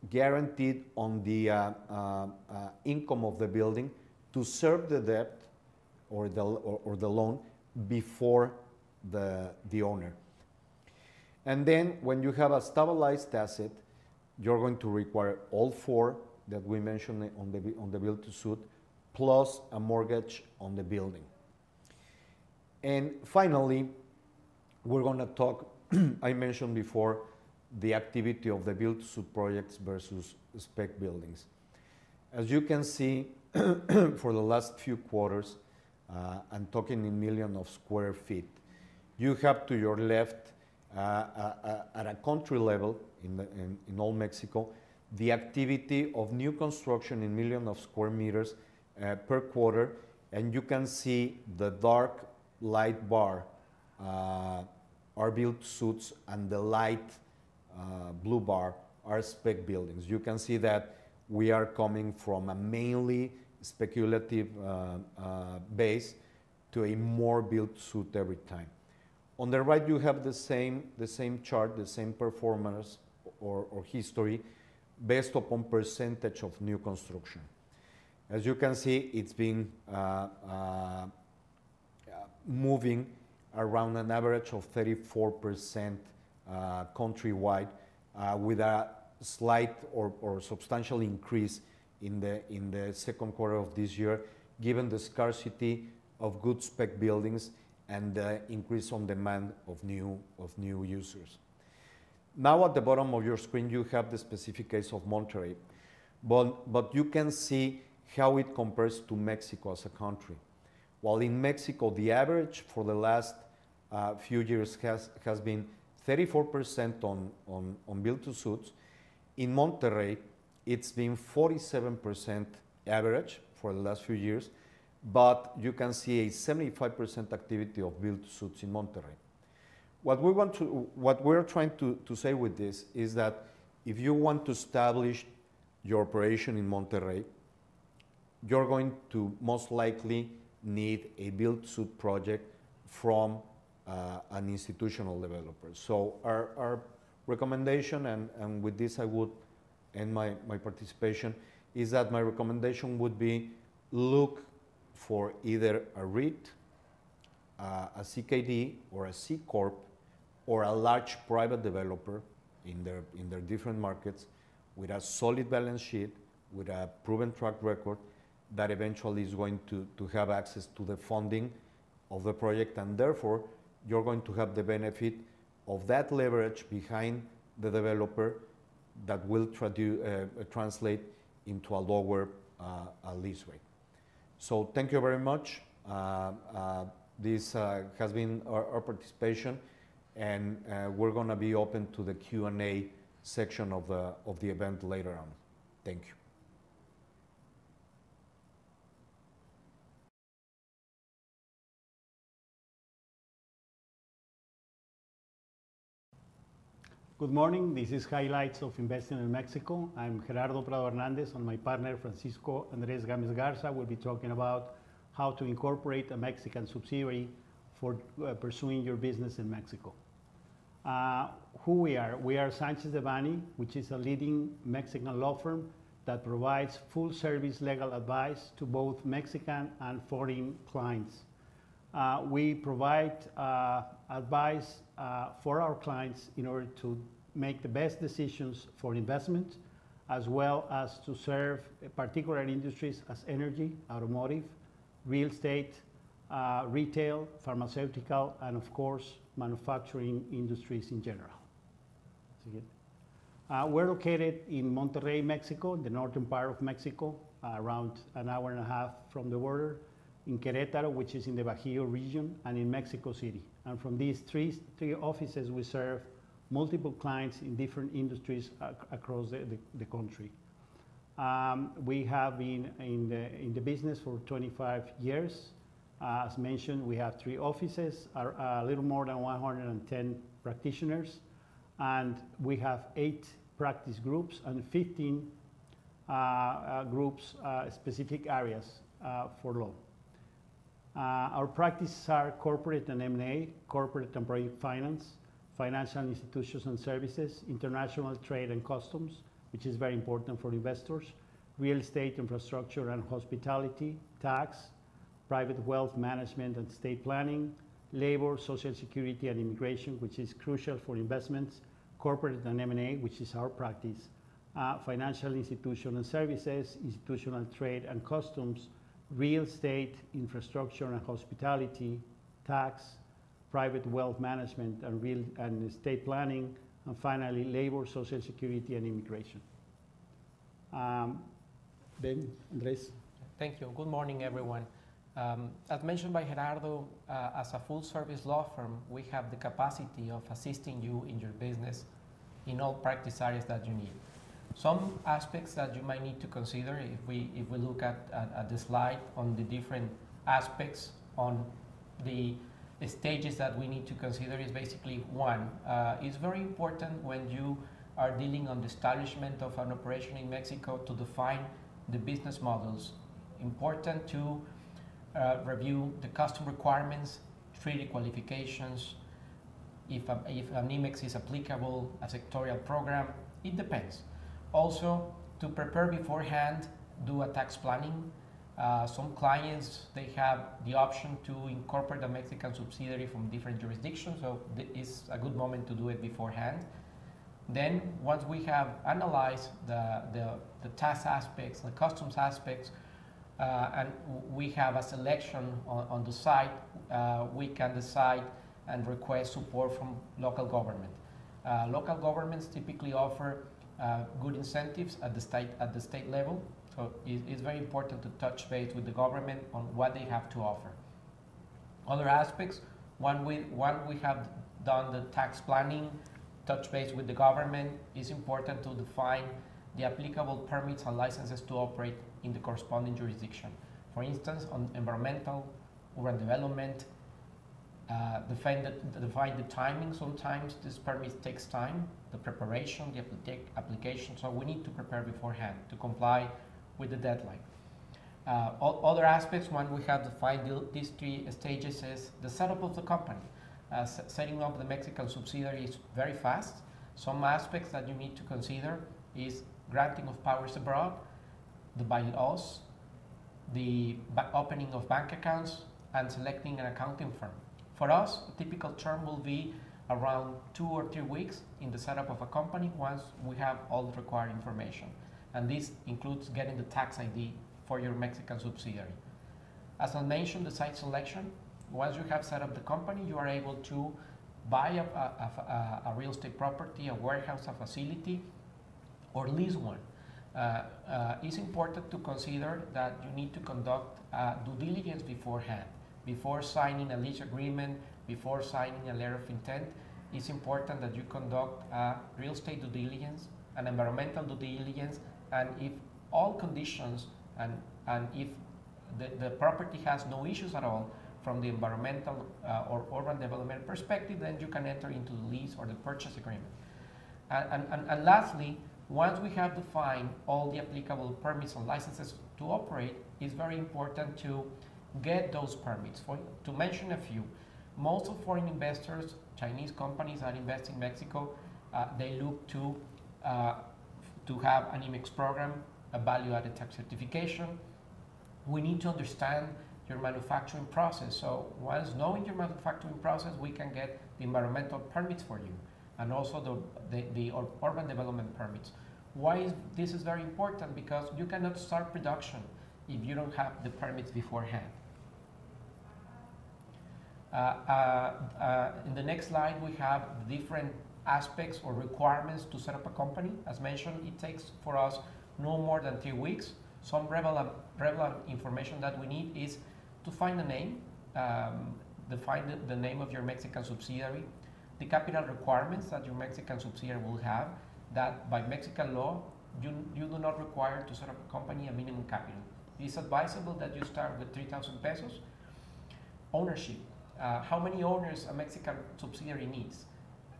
guaranteed on the income of the building to serve the debt or the loan before the owner. And then when you have a stabilized asset, you're going to require all 4 that we mentioned on the build-to-suit, plus a mortgage on the building. And finally, we're going to talk, I mentioned before, the activity of the build-to-suit projects versus spec buildings. As you can see, for the last few quarters, I'm talking in millions of square feet, you have to your left, at a country level in all Mexico, the activity of new construction in millions of square meters per quarter, and you can see the dark light bar are build-to-suits, and the light blue bar are spec buildings. You can see that we are coming from a mainly speculative base to a more build-to-suit every time. On the right, you have the same chart, the same performance or history based upon percentage of new construction. As you can see, it's been moving around an average of 34% countrywide, with a slight or substantial increase in the second quarter of this year, given the scarcity of good spec buildings and the increase on demand of new users. Now at the bottom of your screen you have the specific case of Monterrey, but you can see how it compares to Mexico as a country. While in Mexico the average for the last few years has been 34% on build-to-suits, in Monterrey it's been 47% average for the last few years, but you can see a 75% activity of build-to-suits in Monterrey. What we're trying to say with this is that if you want to establish your operation in Monterrey, you're going to most likely need a build-to-suit project from an institutional developer. So our recommendation, and with this I would end my participation, is that my recommendation would be look for either a REIT, a CKD, or a C Corp, or a large private developer in their different markets with a solid balance sheet, with a proven track record that eventually is going to have access to the funding of the project, and therefore you're going to have the benefit of that leverage behind the developer that will translate into a lower lease rate. So thank you very much. This has been our participation, and we're going to be open to the Q&A section of the event later on. Thank you. Good morning. This is Highlights of Investing in Mexico. I'm Gerardo Prado Hernandez, and my partner Francisco Andres Gámez Garza will be talking about how to incorporate a Mexican subsidiary for pursuing your business in Mexico. Who we are? We are Sanchez Devanny, which is a leading Mexican law firm that provides full service legal advice to both Mexican and foreign clients. We provide advice for our clients in order to make the best decisions for investment, as well as to serve particular industries as energy, automotive, real estate, retail, pharmaceutical, and of course, manufacturing industries in general. We're located in Monterrey, Mexico, the northern part of Mexico, around an hour and a half from the border, in Querétaro, which is in the Bajío region, and in Mexico City. And from these three offices, we serve multiple clients in different industries across the country. We have been in the business for 25 years. As mentioned, we have 3 offices, a little more than 110 practitioners, and we have 8 practice groups and 15 groups, specific areas for law. Our practices are corporate and M&A, corporate and project finance, financial institutions and services, international trade and customs, which is very important for investors, real estate, infrastructure and hospitality, tax, private wealth management and estate planning, labor, social security and immigration, which is crucial for investments, corporate and M&A, which is our practice, financial institution and services, institutional trade and customs, real estate, infrastructure and hospitality, tax, private wealth management and estate planning, and finally labor, social security and immigration. Ben, Andres. Thank you. Good morning, everyone. As mentioned by Gerardo, as a full-service law firm, we have the capacity of assisting you in your business in all practice areas that you need. Some aspects that you might need to consider if we look at the slide on the different aspects on the stages that we need to consider is basically one. It's very important when you are dealing on the establishment of an operation in Mexico to define the business models. Important to review the custom requirements, treaty qualifications, if an IMEX is applicable, a sectorial program, it depends. Also, to prepare beforehand, do a tax planning. Some clients, they have the option to incorporate a Mexican subsidiary from different jurisdictions, so it's a good moment to do it beforehand. Then, once we have analyzed the tax aspects, the customs aspects, and we have a selection on the site, we can decide and request support from local government. Local governments typically offer good incentives at the state level, so it's very important to touch base with the government on what they have to offer. Other aspects, when we have done the tax planning, touch base with the government, it's important to define the applicable permits and licenses to operate in the corresponding jurisdiction. For instance, on environmental, urban development, define the timing. Sometimes this permit takes time, the preparation, the application, so we need to prepare beforehand to comply with the deadline. Other aspects, when we have defined these 3 stages, is the setup of the company. Setting up the Mexican subsidiary is very fast. Some aspects that you need to consider is granting of powers abroad, the bylaws, the opening of bank accounts, and selecting an accounting firm. For us, a typical term will be around 2 or 3 weeks in the setup of a company once we have all the required information. And this includes getting the tax ID for your Mexican subsidiary. As I mentioned, the site selection. Once you have set up the company, you are able to buy a real estate property, a warehouse, a facility, or lease one. It's important to consider that you need to conduct due diligence beforehand. Before signing a lease agreement, before signing a letter of intent, it's important that you conduct a real estate due diligence, an environmental due diligence, and if all conditions and if the property has no issues at all from the environmental or urban development perspective, then you can enter into the lease or the purchase agreement. And lastly, once we have defined all the applicable permits and licenses to operate, it's very important to get those permits. To mention a few, most of foreign investors, Chinese companies that invest in Mexico, they look to have an IMEX program, a value-added tax certification. We need to understand your manufacturing process. So once knowing your manufacturing process, we can get the environmental permits for you, and also the urban development permits. Why this is very important? Because you cannot start production if you don't have the permits beforehand. In the next slide, we have different aspects or requirements to set up a company. As mentioned, it takes for us no more than 3 weeks. Some relevant information that we need is to find a name, define the name of your Mexican subsidiary, the capital requirements that your Mexican subsidiary will have, that by Mexican law, you do not require to set up a company a minimum capital. It is advisable that you start with 3,000 pesos. Ownership, how many owners a Mexican subsidiary needs?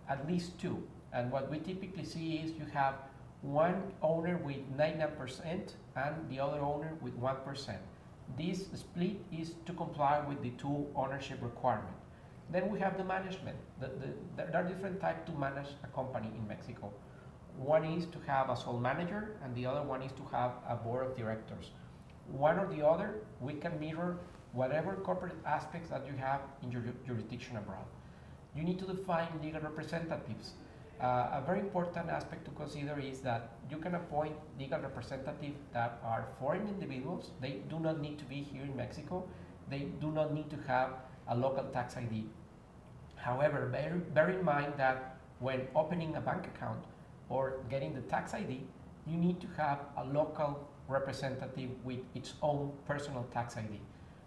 At least 2. And what we typically see is you have one owner with 99% and the other owner with 1%. This split is to comply with the 2 ownership requirement. Then we have the management. There are different types to manage a company in Mexico. One is to have a sole manager, and the other one is to have a board of directors. One or the other, we can mirror whatever corporate aspects that you have in your jurisdiction abroad. You need to define legal representatives. A very important aspect to consider is that you can appoint legal representatives that are foreign individuals. They do not need to be here in Mexico. They do not need to have a local tax ID. However, bear in mind that when opening a bank account or getting the tax ID, you need to have a local representative with its own personal tax ID.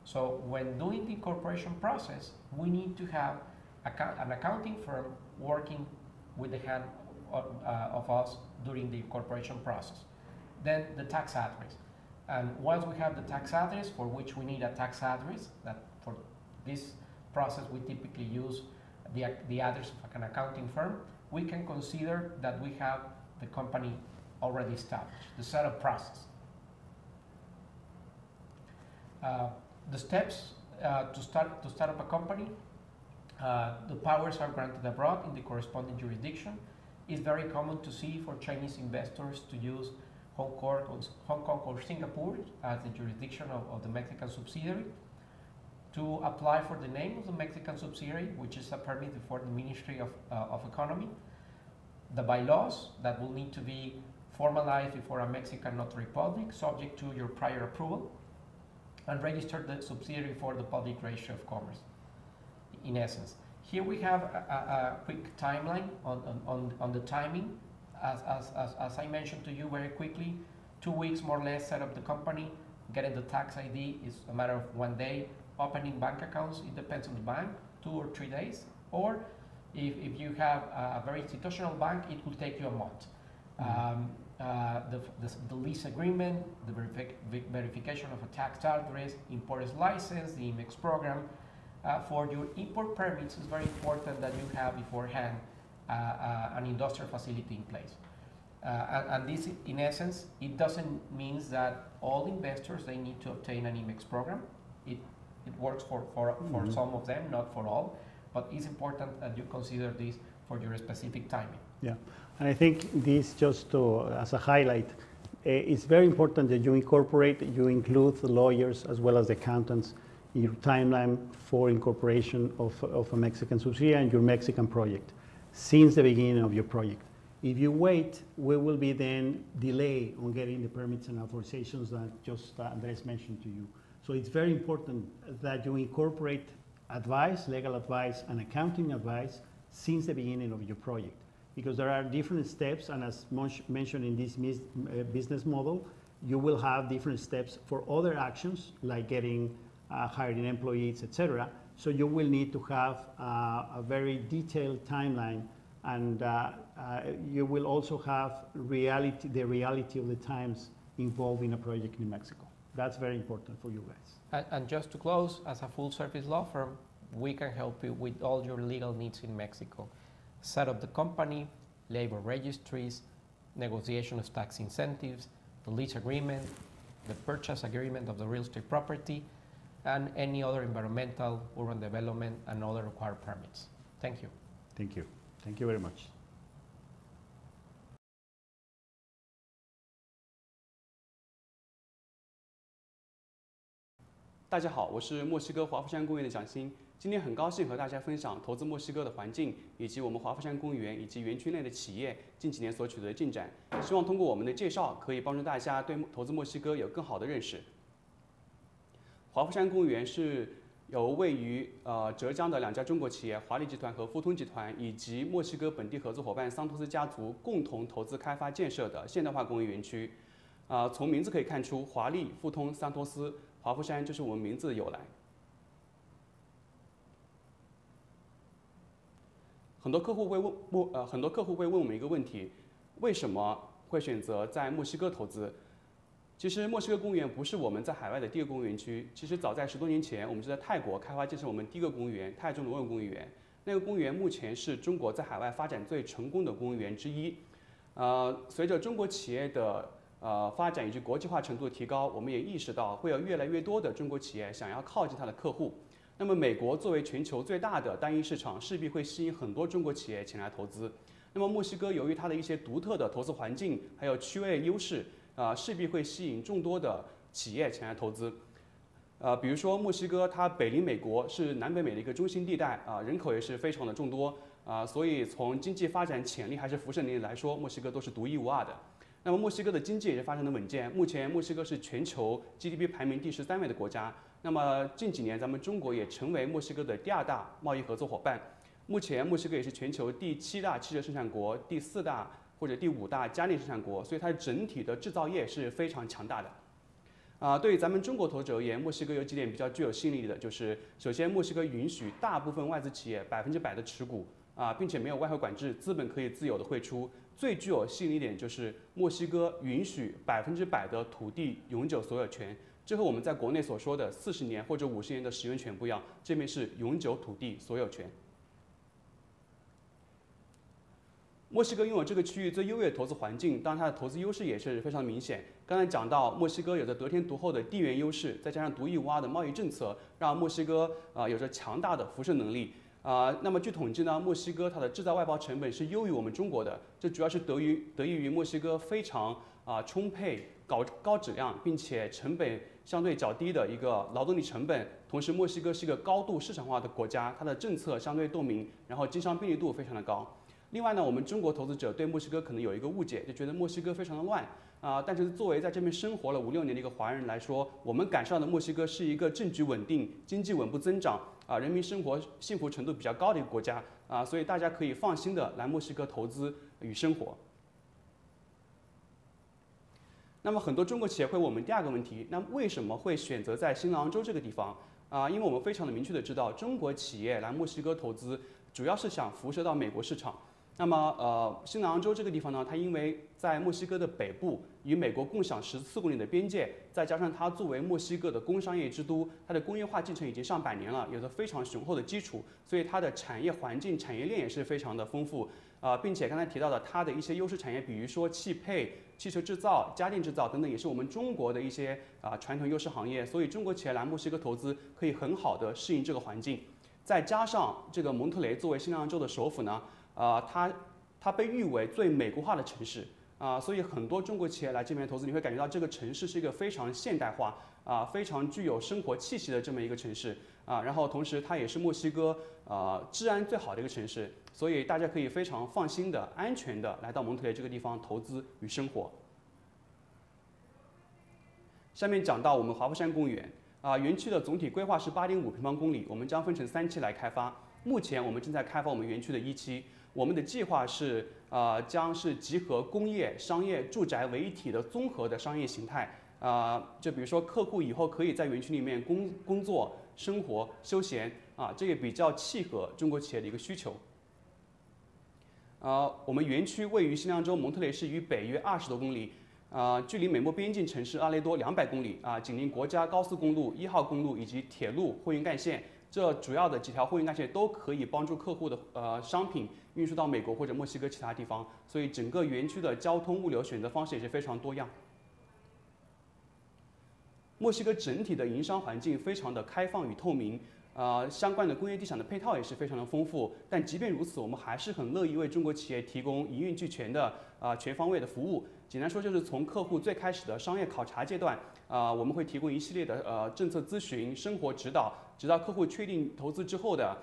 So when doing the incorporation process, we need to have an accounting firm working with the hand of us during the incorporation process. Then the tax address. And once we have the tax address, for which we need a tax address, that for this process we typically use the address of an accounting firm, we can consider that we have the company already established, the setup process. The steps to start up a company. The powers are granted abroad in the corresponding jurisdiction. It's very common to see for Chinese investors to use Hong Kong or Singapore as the jurisdiction of the Mexican subsidiary. To apply for the name of the Mexican subsidiary, which is a permit before the Ministry of Economy. the bylaws that will need to be formalized before a Mexican notary public, subject to your prior approval, and register the subsidiary for the public registry of commerce. In essence, here we have a quick timeline on the timing. As I mentioned to you very quickly, 2 weeks more or less set up the company, getting the tax ID is a matter of 1 day, opening bank accounts, it depends on the bank, 2 or 3 days, or if you have a very institutional bank, it will take you a month. The lease agreement, the verification of a tax address, importer's license, the IMEX program. For your import permits, it's very important that you have beforehand an industrial facility in place. And this, in essence, it doesn't mean that all investors, they need to obtain an IMEX program. It works for some of them, not for all, but it's important that you consider this for your specific timing. Yeah, and I think this, just to, as a highlight, it's very important that you include the lawyers as well as the accountants in your timeline for incorporation of a Mexican subsidiary and your Mexican project since the beginning of your project. If you wait, we will be then delay on getting the permits and authorizations that just Andres mentioned to you. So it's very important that you incorporate advice, legal advice, and accounting advice since the beginning of your project, because there are different steps, and as mentioned in this business model, you will have different steps for other actions like getting hiring employees, etc. So you will need to have a very detailed timeline, and you will also have the reality of the times involved in a project in Mexico. That's very important for you guys. And just to close, as a full-service law firm, we can help you with all your legal needs in Mexico. Set up the company, labor registries, negotiation of tax incentives, the lease agreement, the purchase agreement of the real estate property, and any other environmental, urban development, and other required permits. Thank you. Thank you. Thank you very much. 大家好，我是墨西哥华富山公园的蒋欣。今天很高兴和大家分享投资墨西哥的环境，以及我们华富山公园以及园区内的企业近几年所取得的进展。希望通过我们的介绍，可以帮助大家对投资墨西哥有更好的认识。华富山公园是由位于浙江的2家中国企业华丽集团和富通集团，以及墨西哥本地合作伙伴桑托斯家族共同投资开发建设的现代化工业园区。从名字可以看出，华丽、富通、桑托斯、华富山就是我们名字的由来。很多客户会问我们一个问题：为什么会选择在墨西哥投资？其实墨西哥公园不是我们在海外的第一个公园区。其实早在10多年前，我们就在泰国开发建设我们第一个公园——泰中罗永公园。那个公园目前是中国在海外发展最成功的公园之一。随着中国企业的发展以及国际化程度的提高，我们也意识到会有越来越多的中国企业想要靠近它的客户。那么美国作为全球最大的单一市场，势必会吸引很多中国企业前来投资。那么墨西哥由于它的一些独特的投资环境，还有区位优势，势必会吸引众多的企业前来投资。比如说墨西哥它北邻美国，是南北美的一个中心地带，人口也是非常的众多，所以从经济发展潜力还是辐射能力来说，墨西哥都是独一无二的。那么墨西哥的经济也是非常的稳健，目前墨西哥是全球 GDP 排名第13位的国家。那么近几年，咱们中国也成为墨西哥的第2大贸易合作伙伴。目前墨西哥也是全球第7大汽车生产国、第4大或者第5大家电生产国，所以它整体的制造业是非常强大的。对于咱们中国投资者而言，墨西哥有几点比较具有吸引力的，就是首先墨西哥允许大部分外资企业100%的持股，并且没有外汇管制，资本可以自由的汇出。最具有吸引力一点就是墨西哥允许100%的土地永久所有权，这和我们在国内所说的40年或者50年的使用权不一样，这边是永久土地所有权。墨西哥拥有这个区域最优越的投资环境，当然它的投资优势也是非常明显。刚才讲到，墨西哥有着得天独厚的地缘优势，再加上独一无二的贸易政策，让墨西哥有着强大的辐射能力。那么据统计呢，墨西哥它的制造外包成本是优于我们中国的，这主要是得益于墨西哥非常充沛、高质量，并且成本相对较低的一个劳动力成本。同时，墨西哥是一个高度市场化的国家，它的政策相对透明，然后经商便利度非常的高。另外呢，我们中国投资者对墨西哥可能有一个误解，就觉得墨西哥非常的乱但是作为在这边生活了5、6年的一个华人来说，我们感受到的墨西哥是一个政局稳定、经济稳步增长人民生活幸福程度比较高的一个国家所以大家可以放心的来墨西哥投资与生活。那么很多中国企业会问我们第二个问题，那为什么会选择在新郎州这个地方因为我们非常的明确的知道，中国企业来墨西哥投资主要是想辐射到美国市场。那么新郎州这个地方呢，它因为在墨西哥的北部，与美国共享14公里的边界，再加上它作为墨西哥的工商业之都，它的工业化进程已经上百年了，有着非常雄厚的基础，所以它的产业环境、产业链也是非常的丰富并且刚才提到的它的一些优势产业，比如说汽配、汽车制造、家电制造等等，也是我们中国的一些传统优势行业，所以中国企业来墨西哥投资可以很好的适应这个环境。再加上这个蒙特雷作为新郎州的首府呢，它被誉为最美国化的城市所以很多中国企业来这边投资，你会感觉到这个城市是一个非常现代化非常具有生活气息的这么一个城市然后同时它也是墨西哥治安最好的一个城市，所以大家可以非常放心的、安全的来到蒙特雷这个地方投资与生活。下面讲到我们华富山公园园区的总体规划是8.5平方公里，我们将分成3期来开发。目前我们正在开发我们园区的1期，我们的计划是将是集合工业、商业、住宅为一体的综合的商业形态就比如说客户以后可以在园区里面工作、生活、休闲这个比较契合中国企业的一个需求。我们园区位于新良州蒙特雷市以北约20多公里。距离美墨边境城市阿雷多200公里紧邻国家高速公路1号公路以及铁路货运干线，这主要的几条货运干线都可以帮助客户的商品运输到美国或者墨西哥其他地方，所以整个园区的交通物流选择方式也是非常多样。墨西哥整体的营商环境非常的开放与透明，相关的工业地产的配套也是非常的丰富，但即便如此，我们还是很乐意为中国企业提供营运俱全的全方位的服务。简单说，就是从客户最开始的商业考察阶段，我们会提供一系列的政策咨询、生活指导，直到客户确定投资之后的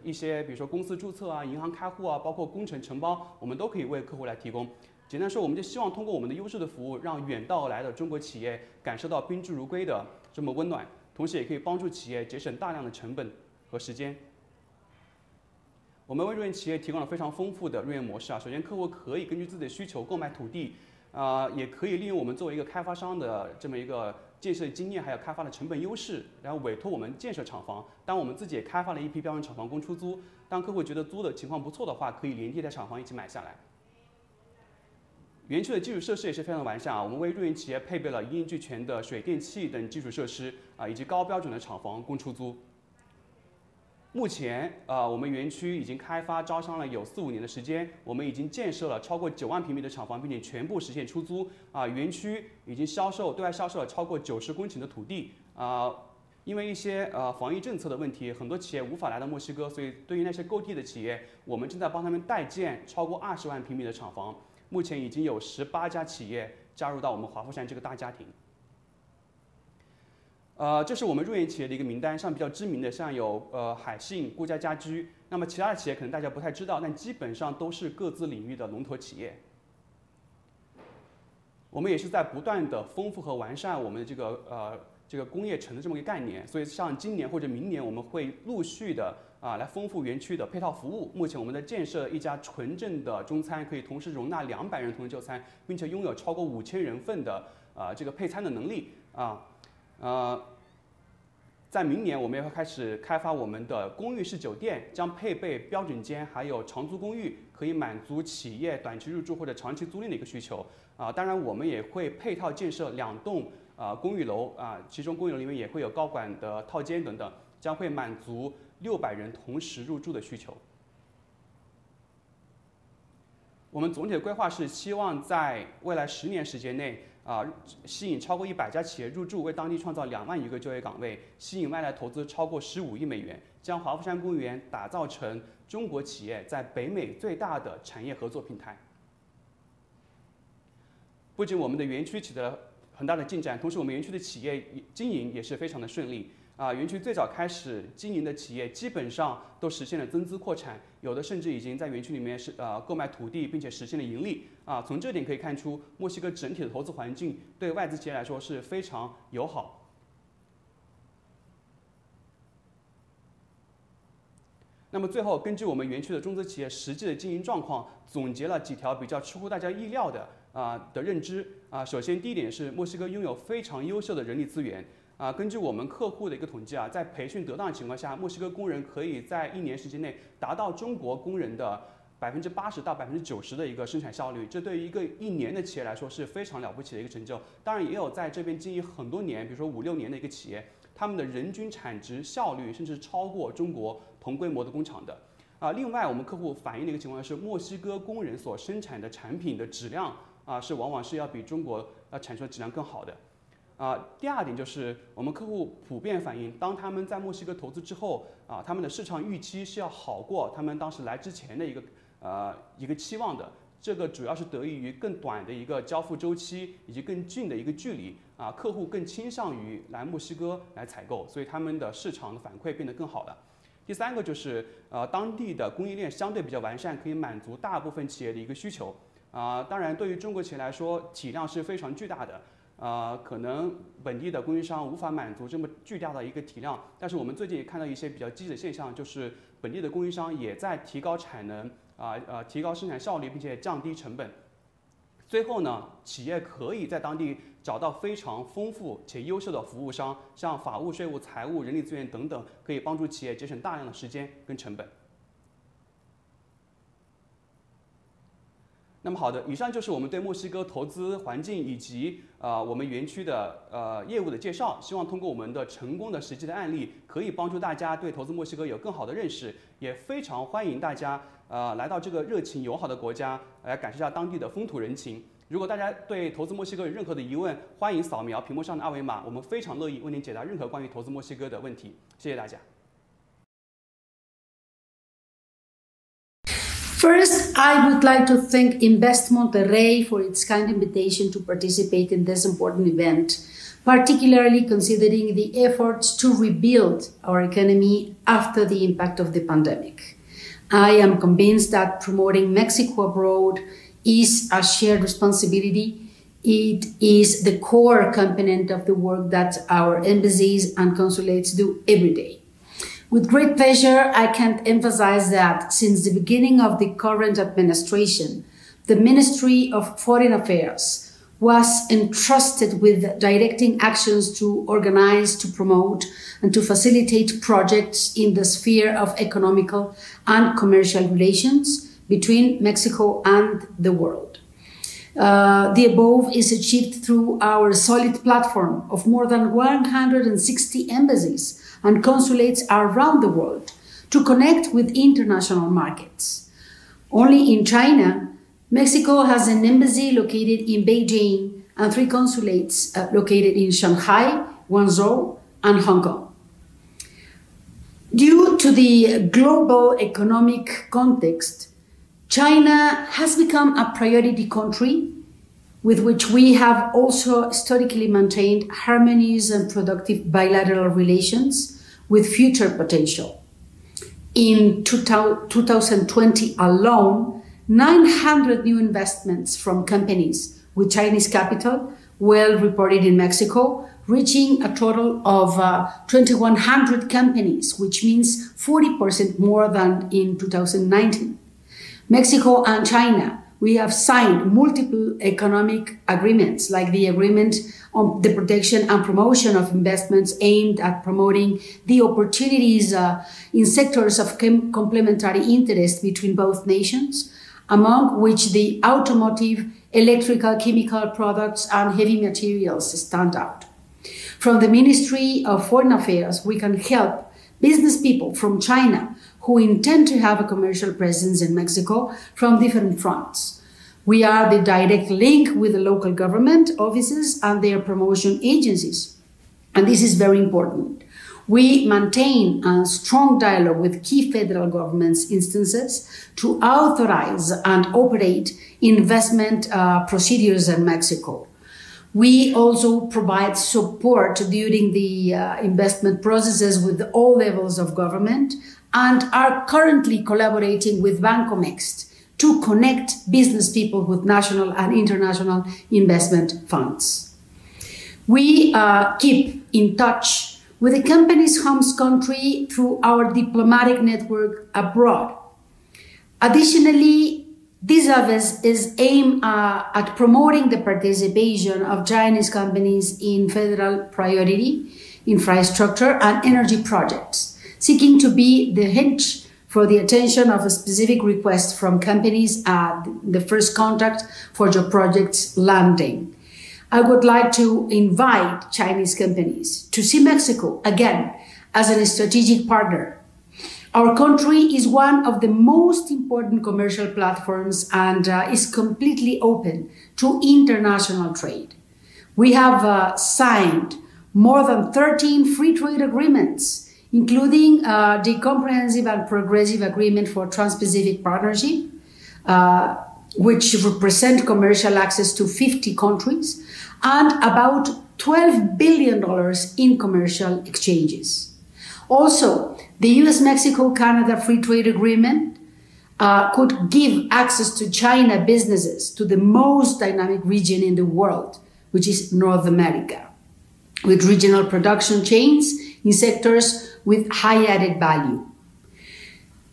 一些，比如说公司注册银行开户包括工程承包，我们都可以为客户来提供。简单说，我们就希望通过我们的优质的服务，让远道而来的中国企业感受到宾至如归的这么温暖，同时也可以帮助企业节省大量的成本和时间。我们为入园企业提供了非常丰富的入园模式首先，客户可以根据自己的需求购买土地，也可以利用我们作为一个开发商的这么一个建设经验，还有开发的成本优势，然后委托我们建设厂房。当我们自己也开发了一批标准厂房供出租，当客户觉得租的情况不错的话，可以连地带厂房一起买下来。园区的基础设施也是非常的完善我们为入园企业配备了一应俱全的水电气等基础设施以及高标准的厂房供出租。目前我们园区已经开发招商了有4、5年的时间，我们已经建设了超过9万平米的厂房，并且全部实现出租园区已经对外销售了超过90公顷的土地因为一些防疫政策的问题，很多企业无法来到墨西哥，所以对于那些购地的企业，我们正在帮他们代建超过20万平米的厂房。目前已经有18家企业加入到我们华富山这个大家庭。这是我们入园企业的一个名单，上比较知名的像有海信、顾家家居，那么其他的企业可能大家不太知道，但基本上都是各自领域的龙头企业。我们也是在不断的丰富和完善我们的这个工业城的这么一个概念，所以像今年或者明年，我们会陆续的来丰富园区的配套服务。目前我们在建设一家纯正的中餐，可以同时容纳200人同时就餐，并且拥有超过5000人份的这个配餐的能力在明年我们也会开始开发我们的公寓式酒店，将配备标准间，还有长租公寓，可以满足企业短期入住或者长期租赁的一个需求当然我们也会配套建设2栋公寓楼其中公寓楼里面也会有高管的套间等等，将会满足600人同时入住的需求。我们总体的规划是希望在未来10年时间内吸引超过100家企业入驻，为当地创造2万余个就业岗位，吸引外来投资超过15亿美元，将华富山公园打造成中国企业在北美最大的产业合作平台。不仅我们的园区取得很大的进展，同时我们园区的企业经营也是非常的顺利园区最早开始经营的企业基本上都实现了增资扩产，有的甚至已经在园区里面购买土地，并且实现了盈利。从这点可以看出，墨西哥整体的投资环境对外资企业来说是非常友好。那么最后，根据我们园区的中资企业实际的经营状况，总结了几条比较出乎大家意料的认知。首先第一点是墨西哥拥有非常优秀的人力资源。根据我们客户的一个统计在培训得当的情况下，墨西哥工人可以在1年时间内达到中国工人的80%到90%的一个生产效率，这对于一个1年的企业来说是非常了不起的一个成就。当然，也有在这边经营很多年，比如说5、6年的一个企业，他们的人均产值效率甚至超过中国同规模的工厂的。另外，我们客户反映的一个情况是，墨西哥工人所生产的产品的质量是往往是要比中国产出的质量更好的。第二点就是我们客户普遍反映，当他们在墨西哥投资之后他们的市场预期是要好过他们当时来之前的一个期望的。这个主要是得益于更短的一个交付周期以及更近的一个距离客户更倾向于来墨西哥来采购，所以他们的市场的反馈变得更好了。第三个就是当地的供应链相对比较完善，可以满足大部分企业的一个需求。当然，对于中国企业来说，体量是非常巨大的。可能本地的供应商无法满足这么巨大的一个体量，但是我们最近也看到一些比较积极的现象，就是本地的供应商也在提高产能，提高生产效率，并且降低成本。最后呢，企业可以在当地找到非常丰富且优秀的服务商，像法务、税务、财务、人力资源等等，可以帮助企业节省大量的时间跟成本。那么好的，以上就是我们对墨西哥投资环境以及我们园区的业务的介绍。希望通过我们的成功的实际的案例，可以帮助大家对投资墨西哥有更好的认识。也非常欢迎大家来到这个热情友好的国家，来感受一下当地的风土人情。如果大家对投资墨西哥有任何的疑问，欢迎扫描屏幕上的二维码，我们非常乐意为您解答任何关于投资墨西哥的问题。谢谢大家。First, I would like to thank Invest Monterrey for its kind invitation to participate in this important event, particularly considering the efforts to rebuild our economy after the impact of the pandemic. I am convinced that promoting Mexico abroad is a shared responsibility. It is the core component of the work that our embassies and consulates do every day. With great pleasure, I can't emphasize that since the beginning of the current administration, the Ministry of Foreign Affairs was entrusted with directing actions to organize, to promote, and to facilitate projects in the sphere of economical and commercial relations between Mexico and the world. The above is achieved through our solid platform of more than 160 embassies and consulates around the world to connect with international markets. Only in China, Mexico has an embassy located in Beijing and 3 consulates located in Shanghai, Guangzhou, and Hong Kong. Due to the global economic context, China has become a priority country with which we have also historically maintained harmonious and productive bilateral relations with future potential. In 2020 alone, 900 new investments from companies with Chinese capital were reported in Mexico, reaching a total of 2,100 companies, which means 40% more than in 2019. Mexico and China, we have signed multiple economic agreements, like the agreement on the protection and promotion of investments aimed at promoting the opportunities in sectors of complementary interest between both nations, among which the automotive, electrical, chemical products, and heavy materials stand out. From the Ministry of Foreign Affairs, we can help business people from China who intend to have a commercial presence in Mexico from different fronts. We are the direct link with the local government offices and their promotion agencies. And this is very important. We maintain a strong dialogue with key federal governments instances to authorize and operate investment procedures in Mexico. We also provide support during the investment processes with all levels of government and are currently collaborating with Bancomext to connect business people with national and international investment funds. We keep in touch with the company's home country through our diplomatic network abroad. Additionally, this office is aimed at promoting the participation of Chinese companies in federal priority infrastructure and energy projects, seeking to be the hinge for the attention of a specific request from companies at the first contact for your project's landing. I would like to invite Chinese companies to see Mexico again as a strategic partner. Our country is one of the most important commercial platforms and is completely open to international trade. We have signed more than 13 free trade agreements, including the Comprehensive and Progressive Agreement for Trans-Pacific Partnership, which represent commercial access to 50 countries, and about $12 billion in commercial exchanges. Also, the US-Mexico-Canada Free Trade Agreement could give access to China businesses to the most dynamic region in the world, which is North America, with regional production chains in sectors with high added value.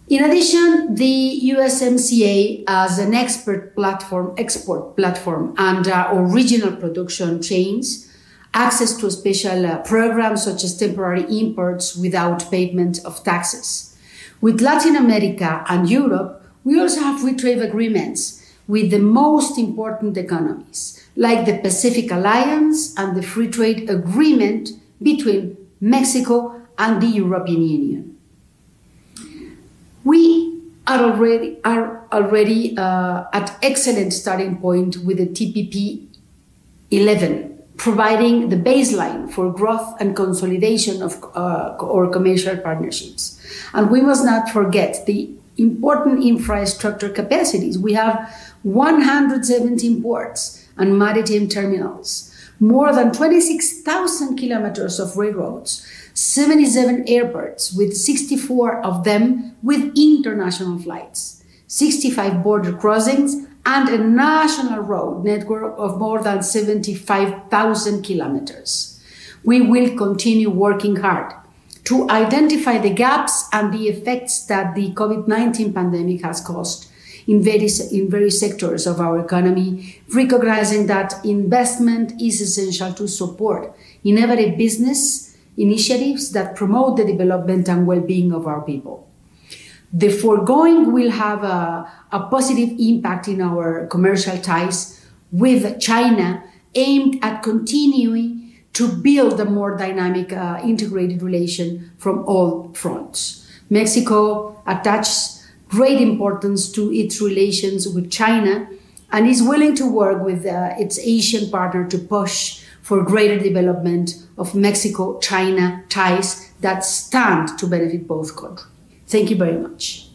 In addition, the Usmca as an export platform and original production chains, access to special programs such as temporary imports without payment of taxes. With Latin America and Europe, we also have free trade agreements with the most important economies, like the Pacific Alliance and the Free Trade Agreement between Mexico and the European Union. We are already at excellent starting point with the TPP 11, providing the baseline for growth and consolidation of our commercial partnerships. And we must not forget the important infrastructure capacities. We have 117 ports and maritime terminals, more than 26,000 kilometers of railroads, 77 airports, with 64 of them with international flights, 65 border crossings, and a national road network of more than 75,000 kilometers. We will continue working hard to identify the gaps and the effects that the COVID-19 pandemic has caused in various sectors of our economy, recognizing that investment is essential to support innovative business initiatives that promote the development and well-being of our people. The foregoing will have a positive impact in our commercial ties with China, aimed at continuing to build a more dynamic, integrated relation from all fronts. Mexico attaches great importance to its relations with China and is willing to work with its Asian partner to push for greater development of Mexico-China ties that stand to benefit both countries. Thank you very much.